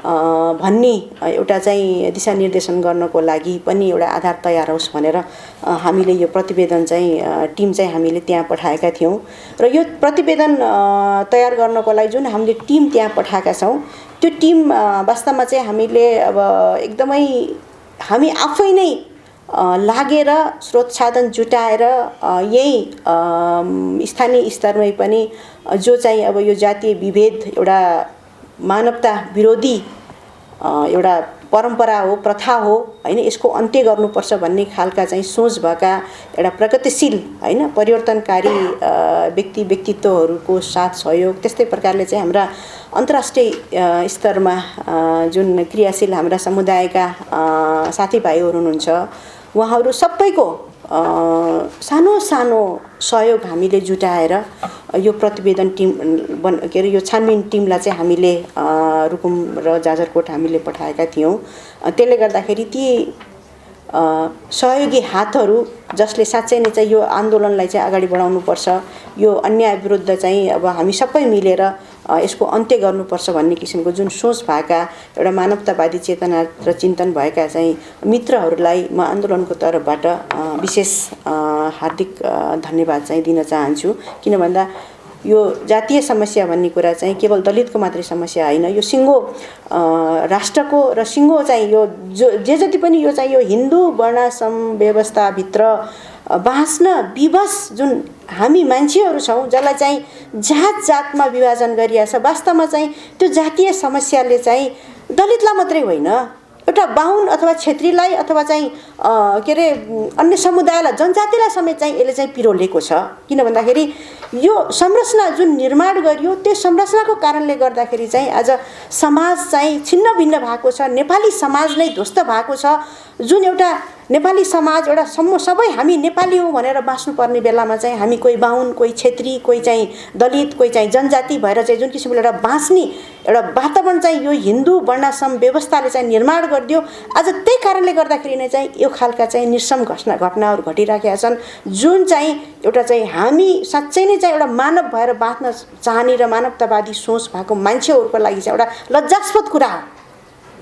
भन्ने एउटा चाहिँ दिशानिर्देशन गर्नको लागि पनि एउटा आधार तयार होस् भनेर हामीले यो प्रतिवेदन चाहिँ टिम चाहिँ हामीले त्यहाँ पठाएका थियौँ। र यो प्रतिवेदन तयार गर्नको लागि जुन हामीले टिम त्यहाँ पठाएका छौँ, त्यो टिम वास्तवमा चाहिँ हामीले अब एकदमै हामी आफै नै लागेर स्रोत साधन जुटाएर यही स्थानीय स्तरमै पनि जो चाहिँ अब यो जातीय विभेद एउटा मानवता विरोधी एउटा परम्परा हो, प्रथा हो होइन, यसको अन्त्य गर्नुपर्छ भन्ने खालका चाहिँ सोच भएका एउटा प्रगतिशील होइन परिवर्तनकारी व्यक्तित्वहरूको साथ सहयोग, त्यस्तै प्रकारले चाहिँ हाम्रा अन्तर्राष्ट्रिय स्तरमा जुन क्रियाशील हाम्रा समुदायका साथीभाइहरू हुनुहुन्छ उहाँहरू सबैको सानो सानो सहयोग हामीले जुटाएर यो प्रतिवेदन टिम के अरे यो छानबिन टिमलाई चाहिँ हामीले रुकुम र जाजरकोट हामीले पठाएका थियौँ। त्यसले गर्दाखेरि ती सहयोगी हातहरू जसले साँच्चै नै चाहिँ यो आन्दोलनलाई चाहिँ अगाडि बढाउनुपर्छ, यो अन्याय विरुद्ध चाहिँ अब हामी सबै मिलेर यसको अन्त्य गर्नुपर्छ भन्ने किसिमको जुन सोच भएका एउटा मानवतावादी चेतना र चिन्तन भएका चाहिँ मित्रहरूलाई म आन्दोलनको तर्फबाट विशेष हार्दिक धन्यवाद चाहिँ दिन चाहन्छु। किन भन्दा यो जातीय समस्या भन्ने कुरा चाहिँ केवल दलितको मात्रै समस्या होइन, यो सिङ्गो राष्ट्रको र सिङ्गो चाहिँ यो जे जति पनि यो चाहिँ यो हिन्दू वर्णाश्रम व्यवस्थाभित्र बाँच्न विवश जुन हामी मान्छेहरू छौँ जसलाई चाहिँ जातमा विभाजन गरिएको छ, वास्तवमा चाहिँ त्यो जातीय समस्याले चाहिँ दलितलाई मात्रै होइन एउटा बाहुन अथवा क्षेत्रीलाई अथवा चाहिँ के अरे अन्य समुदायलाई जनजातिलाई समेत चाहिँ यसले चाहिँ पिरोलेको छ। किन भन्दाखेरि यो संरचना जुन निर्माण गरियो त्यो संरचनाको कारणले गर्दाखेरि चाहिँ आज समाज चाहिँ छिन्न भिन्न भएको छ, नेपाली समाज नै ध्वस्त भएको छ। जुन एउटा नेपाली समाज एउटा सबै हामी नेपाली हौँ भनेर बाँच्नुपर्ने बेलामा चाहिँ हामी कोही बाहुन, कोही क्षेत्री, कोही चाहिँ दलित, कोही चाहिँ जनजाति भएर चाहिँ जुन किसिमले एउटा बाँच्ने एउटा वातावरण चाहिँ यो हिन्दू वर्णाश्रम व्यवस्थाले चाहिँ निर्माण गरिदियो। आज त्यही कारणले गर्दाखेरि नै चाहिँ यो खालका चाहिँ निर्सम घटनाहरू घटिरहेका छन्, जुन चाहिँ एउटा चाहिँ हामी साँच्चै नै चाहिँ एउटा मानव भएर बाँच्न चाहने र मानवतावादी सोच भएको मान्छेहरूको लागि चाहिँ एउटा लज्जास्पद कुरा हो।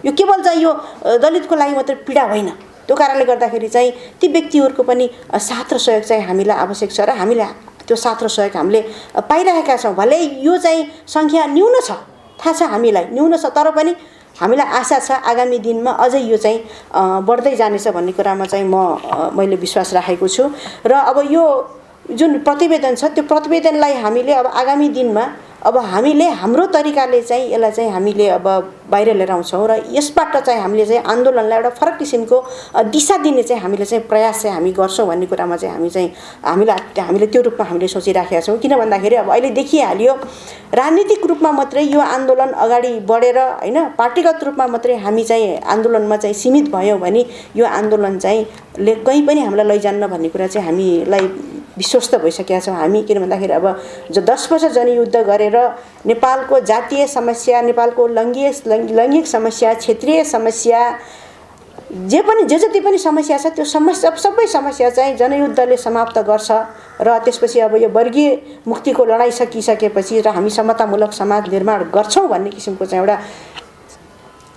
यो केवल चाहिँ यो दलितको लागि मात्रै पीडा होइन। त्यो कारणले गर्दाखेरि चाहिँ ती व्यक्तिहरूको पनि साथ र सहयोग चाहिँ हामीलाई आवश्यक छ र हामीले त्यो साथ र सहयोग हामीले पाइरहेका छौँ। भले यो चाहिँ सङ्ख्या न्यून छ, थाहा छ हामीलाई न्यून छ, तर पनि हामीलाई आशा छ आगामी दिनमा अझै यो चाहिँ बढ्दै जानेछ भन्ने कुरामा चाहिँ मैले विश्वास राखेको छु। र अब यो जुन प्रतिवेदन छ त्यो प्रतिवेदनलाई हामीले अब आगामी दिनमा अब हामीले हाम्रो तरिकाले चाहिँ यसलाई चाहिँ हामीले अब बाहिर लिएर आउँछौँ र यसबाट चाहिँ हामीले चाहिँ आन्दोलनलाई एउटा फरक किसिमको दिशा दिने चाहिँ हामीले चाहिँ प्रयास चाहिँ हामी गर्छौँ भन्ने कुरामा चाहिँ हामीले त्यो रूपमा हामीले सोचिराखेका छौँ। किन भन्दाखेरि अब अहिले देखिहाल्यो राजनीतिक रूपमा मात्रै यो आन्दोलन अगाडि बढेर होइन पार्टीगत रूपमा मात्रै हामी चाहिँ आन्दोलनमा चाहिँ सीमित भयौँ भने यो आन्दोलन चाहिँ कहीँ पनि हामीलाई लैजान्न भन्ने कुरा चाहिँ हामीलाई विश्वस्त भइसकेका छौँ हामी। किन भन्दाखेरि अब जो 10 वर्ष जनयुद्ध गरेर नेपालको जातीय समस्या, नेपालको लैङ्गिक समस्या, क्षेत्रीय समस्या, जे जति पनि समस्या छ त्यो सबै समस्या चाहिँ जनयुद्धले समाप्त गर्छ र त्यसपछि अब यो वर्गीय मुक्तिको लडाइँ सकिसकेपछि र हामी समतामूलक समाज निर्माण गर्छौँ भन्ने किसिमको चाहिँ एउटा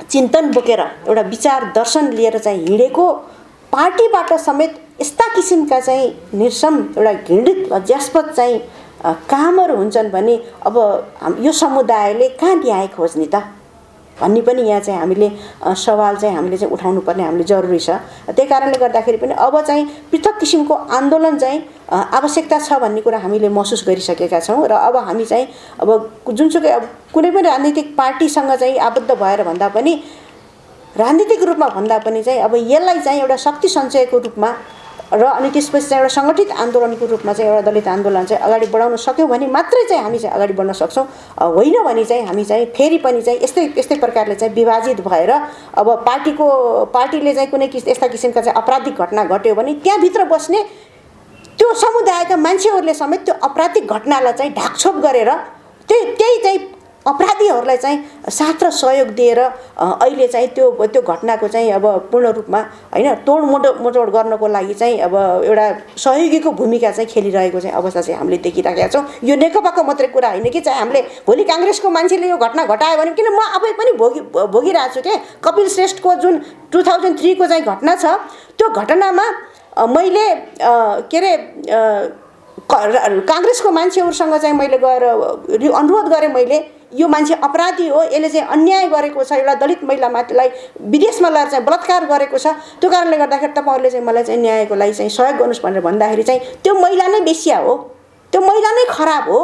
चिन्तन बोकेर एउटा विचार दर्शन लिएर चाहिँ हिँडेको पार्टीबाट समेत यस्ता किसिमका चाहिँ निर्सम एउटा घृणित लज्जास्पद चाहिँ कामहरू हुन्छन् भने अब यो समुदायले कहाँ न्याय खोज्ने त भन्ने पनि यहाँ चाहिँ हामीले सवाल चाहिँ हामीले चाहिँ उठाउनु पर्ने हामीले जरुरी छ। त्यही कारणले गर्दाखेरि पनि अब चाहिँ पृथक किसिमको आन्दोलन चाहिँ आवश्यकता छ भन्ने कुरा हामीले महसुस गरिसकेका छौँ र अब हामी चाहिँ अब जुनसुकै अब कुनै पनि राजनीतिक पार्टीसँग चाहिँ आबद्ध भएर भन्दा पनि राजनीतिक रूपमा भन्दा पनि चाहिँ अब यसलाई चाहिँ एउटा शक्ति सञ्चयको रूपमा र अनि त्यसपछि चाहिँ एउटा सङ्गठित आन्दोलनको रूपमा चाहिँ एउटा दलित आन्दोलन चाहिँ अगाडि बढाउन सक्यौँ भने मात्रै चाहिँ हामी चाहिँ अगाडि बढ्न सक्छौँ। होइन भने चाहिँ हामी चाहिँ फेरि पनि चाहिँ यस्तै प्रकारले चाहिँ विभाजित भएर अब पार्टीले चाहिँ कुनै यस्ता किसिमका चाहिँ आपराधिक घटना घट्यो भने त्यहाँभित्र बस्ने त्यो समुदायका मान्छेहरूले समेत त्यो आपराधिक घटनालाई चाहिँ ढाकछोप गरेर त्यही चाहिँ अपराधीहरूलाई चाहिँ साथ र सहयोग दिएर अहिले चाहिँ त्यो घटनाको चाहिँ अब पूर्ण रूपमा होइन तोडमोड गर्नको लागि चाहिँ अब एउटा सहयोगीको भूमिका चाहिँ खेलिरहेको चाहिँ अवस्था चाहिँ हामीले देखिराखेका छौँ। यो नेकपाको मात्रै कुरा होइन कि चाहिँ हामीले भोलि काङ्ग्रेसको मान्छेले यो घटना घटायो भने किन म आफै पनि भोगिरहेको छु क्या। कपिल श्रेष्ठको जुन 2003 को चाहिँ घटना छ त्यो घटनामा मैले के अरे काङ्ग्रेसको मान्छेहरूसँग चाहिँ मैले गएर अनुरोध गरेँ मैले यो मान्छे अपराधी हो, यसले चाहिँ अन्याय गरेको छ, एउटा दलित महिलामाथिलाई विदेशमा लगेर चाहिँ बलात्कार गरेको छ, त्यो कारणले गर्दाखेरि तपाईँहरूले चाहिँ मलाई चाहिँ न्यायको लागि चाहिँ सहयोग गर्नुहोस् भनेर भन्दाखेरि चाहिँ त्यो महिला नै बेस्या हो, त्यो महिला नै खराब हो।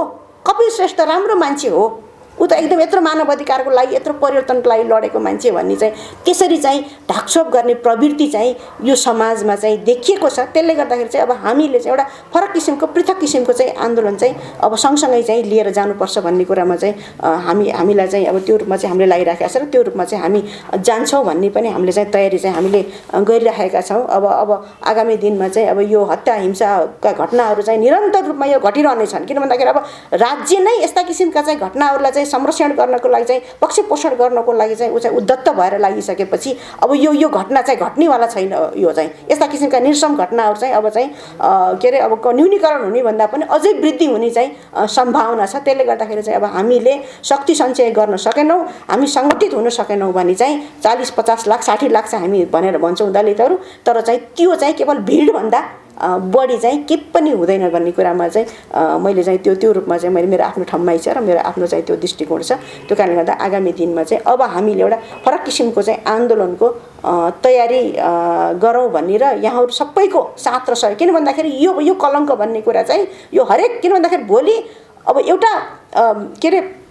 कपिल श्रेष्ठ राम्रो मान्छे हो, ऊ त एकदम यत्रो मानव अधिकारको लागि यत्रो परिवर्तनको लागि लडेको मान्छे भन्ने चाहिँ त्यसरी चाहिँ ढाकछोप गर्ने प्रवृत्ति चाहिँ यो समाजमा चाहिँ देखिएको छ। त्यसले गर्दाखेरि चाहिँ अब हामीले चाहिँ एउटा फरक किसिमको पृथक किसिमको चाहिँ आन्दोलन चाहिँ अब सँगसँगै चाहिँ लिएर जानुपर्छ भन्ने कुरामा चाहिँ हामीलाई चाहिँ अब त्यो रूपमा चाहिँ हामीले लागिराखेका छ र त्यो रूपमा चाहिँ हामी जान्छौँ भन्ने पनि हामीले चाहिँ तयारी चाहिँ हामीले गरिराखेका छौँ। अब आगामी दिनमा चाहिँ अब यो हत्या हिंसाका घटनाहरू चाहिँ निरन्तर रूपमा यो घटिरहनेछन्। किन भन्दाखेरि अब राज्य नै यस्ता किसिमका चाहिँ घटनाहरूलाई चाहिँ संरक्षण गर्नको लागि चाहिँ पक्ष पोषण गर्नको लागि चाहिँ ऊ चाहिँ उद्धत भएर लागिसकेपछि अब यो घटना चाहिँ घट्नेवाला छैन। यो चाहिँ यस्ता किसिमका निर्सम घटनाहरू चाहिँ अब चाहिँ के अरे अब न्यूनीकरण हुने भन्दा पनि अझै वृद्धि हुने चाहिँ सम्भावना छ। त्यसले गर्दाखेरि चाहिँ अब हामीले शक्ति सञ्चय गर्न सकेनौँ, हामी सङ्गठित हुन सकेनौँ भने चाहिँ 40-50 लाख 60 लाख चाहिँ हामी भनेर भन्छौँ दलितहरू, तर चाहिँ त्यो चाहिँ केवल भिडभन्दा बढी चाहिँ के पनि हुँदैन भन्ने कुरामा चाहिँ मैले चाहिँ त्यो रूपमा चाहिँ मैले मेरो आफ्नो ठम्माइ छ र मेरो आफ्नो चाहिँ त्यो दृष्टिकोण छ। त्यो कारणले गर्दा आगामी दिनमा चाहिँ अब हामीले एउटा फरक किसिमको चाहिँ आन्दोलनको तयारी गरौँ भन्ने र यहाँहरू सबैको साथ र सहयोग। किन भन्दाखेरि यो कलङ्क भन्ने कुरा चाहिँ यो हरेक, किन भन्दाखेरि भोलि अब एउटा के अरे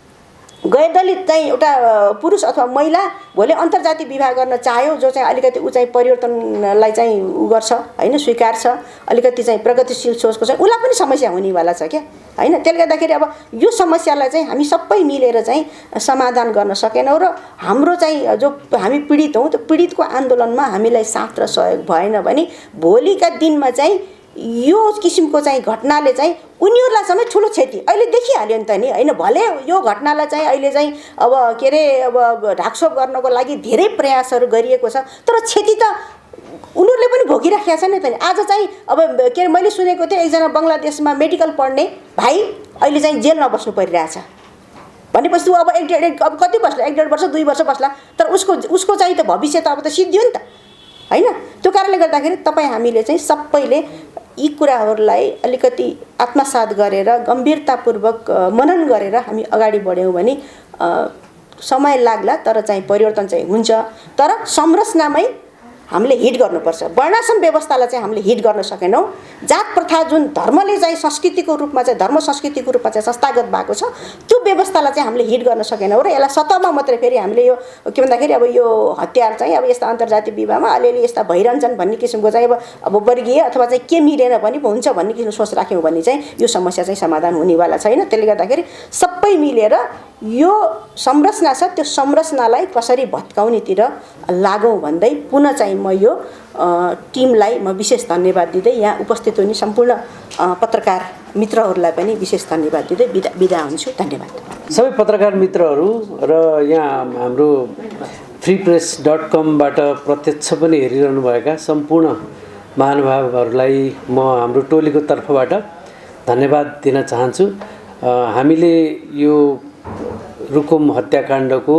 गैर दलित चाहिँ एउटा पुरुष अथवा महिला भोलि अन्तर्जातीय विवाह गर्न चाह्यो, जो चाहिँ अलिकति ऊ चाहिँ परिवर्तनलाई चाहिँ ऊ गर्छ होइन, स्वीकार छ, अलिकति चाहिँ प्रगतिशील सोचको छ, उसलाई पनि समस्या हुनेवाला छ क्या होइन। त्यसले गर्दाखेरि अब यो समस्यालाई चाहिँ हामी सबै मिलेर चाहिँ समाधान गर्न सकेनौँ र हाम्रो चाहिँ जो हामी पीडित हौँ त्यो पीडितको आन्दोलनमा हामीलाई साथ र सहयोग भएन भने भोलिका दिनमा चाहिँ यो किसिमको चाहिँ घटनाले चाहिँ उनीहरूलाई समेत ठुलो क्षति अहिले देखिहाल्यो नि त नि होइन। भले यो घटनालाई चाहिँ अहिले चाहिँ अब के अरे अब ढाकछोप गर्नको लागि धेरै प्रयासहरू गरिएको छ, तर क्षति त उनीहरूले पनि भोगिराखेका छ नि त नि। आज चाहिँ अब के अरे मैले सुनेको थिएँ एकजना बङ्गलादेशमा मेडिकल पढ्ने भाइ अहिले चाहिँ जेल नबस्नु परिरहेछ भनेपछि अब अब कति बस्ला, 1.5 वर्ष 2 वर्ष बस्ला, तर उसको चाहिँ त भविष्य त अब त सिद्धियो नि त होइन। त्यो कारणले गर्दाखेरि तपाईँ हामीले चाहिँ सबैले यी कुराहरूलाई अलिकति आत्मसात गरेर गम्भीरतापूर्वक मनन गरेर हामी अगाडि बढ्यौँ भने समय लाग्ला तर चाहिँ परिवर्तन चाहिँ हुन्छ। तर संरचनामै हामीले हिट गर्नुपर्छ। वर्णाश्रम व्यवस्थालाई चाहिँ हामीले हिट गर्न सकेनौँ। जात प्रथा जुन धर्मले चाहिँ संस्कृतिको रूपमा चाहिँ धर्म संस्कृतिको रूपमा चाहिँ संस्थागत भएको छ त्यो व्यवस्थालाई चाहिँ हामीले हिट गर्न सकेनौँ र यसलाई सतहमा मात्रै फेरि हामीले यो के भन्दाखेरि अब यो हतियार चाहिँ अब यस्ता अन्तर्जातीय विवाहमा अलिअलि यस्ता भइरहन्छन् भन्ने किसिमको चाहिँ अब वर्गीय अथवा चाहिँ के मिलेन भने पो हुन्छ भन्ने किसिमको सोच राख्यौँ भने चाहिँ यो समस्या चाहिँ समाधान हुनेवाला छैन। त्यसले गर्दाखेरि सबै मिलेर यो संरचना छ त्यो संरचनालाई कसरी भत्काउनेतिर लागौँ भन्दै पुनः चाहिँ म यो टिमलाई म विशेष धन्यवाद दिँदै यहाँ उपस्थित हुने सम्पूर्ण पत्रकार मित्रहरूलाई पनि विशेष धन्यवाद दिँदै बिदा हुन्छु। धन्यवाद। सबै पत्रकार मित्रहरू र यहाँ हाम्रो freepress.com-बाट प्रत्यक्ष पनि हेरिरहनुभएका सम्पूर्ण महानुभावहरूलाई म हाम्रो टोलीको तर्फबाट धन्यवाद दिन चाहन्छु। हामीले यो रुकुम हत्याकाण्डको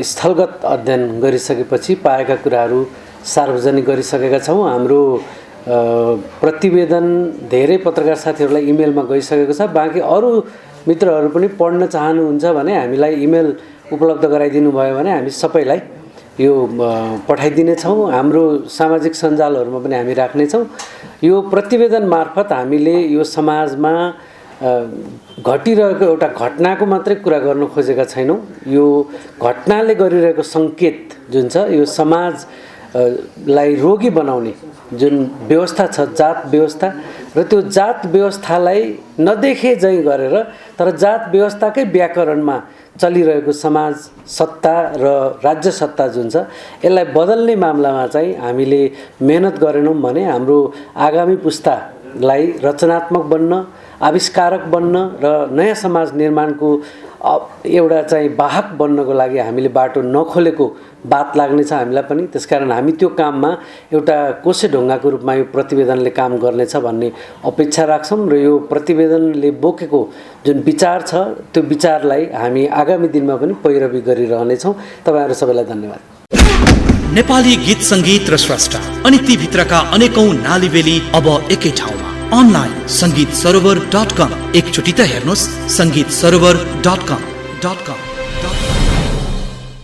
स्थलगत अध्ययन गरिसकेपछि पाएका कुराहरू सार्वजनिक गरिसकेका छौँ। हाम्रो प्रतिवेदन धेरै पत्रकार साथीहरूलाई इमेलमा गइसकेको छ। बाँकी अरू मित्रहरू पनि पढ्न चाहनुहुन्छ भने हामीलाई इमेल उपलब्ध गराइदिनु भयो भने हामी सबैलाई यो पठाइदिनेछौँ। हाम्रो सामाजिक सञ्जालहरूमा पनि हामी राख्नेछौँ। यो प्रतिवेदन मार्फत हामीले यो समाजमा घटिरहेको एउटा घटनाको मात्रै कुरा गर्न खोजेका छैनौँ। यो घटनाले गरिरहेको सङ्केत जुन छ यो समाजलाई रोगी बनाउने जुन व्यवस्था छ जात व्यवस्था र त्यो जात व्यवस्थालाई नदेखे झैँ गरेर तर जात व्यवस्थाकै व्याकरणमा चलिरहेको समाज सत्ता र राज्य सत्ता जुन छ यसलाई बदल्ने मामलामा चाहिँ हामीले मेहनत गरेनौँ भने हाम्रो आगामी पुस्तालाई रचनात्मक बन्न आविष्कारक बन्न र नयाँ समाज निर्माणको एउटा चाहिँ वाहक बन्नको लागि हामीले बाटो नखोलेको बात लाग्नेछ हामीलाई पनि। त्यसकारण हामी त्यो काममा एउटा कोसे ढुङ्गाको रूपमा यो प्रतिवेदनले काम गर्नेछ भन्ने अपेक्षा राख्छौँ र यो प्रतिवेदनले बोकेको जुन विचार छ त्यो विचारलाई हामी आगामी दिनमा पनि पैरवी गरिरहनेछौँ। तपाईँहरू सबैलाई धन्यवाद। नेपाली गीत सङ्गीत र स्रष्टा अनि ती भित्रका अनेकौं नालीबेली अब एकै ठाउँमा अनलाइन संगीतसरोवर.com। एकचोटि त हेर्नुहोस् संगीतसरोवर.com।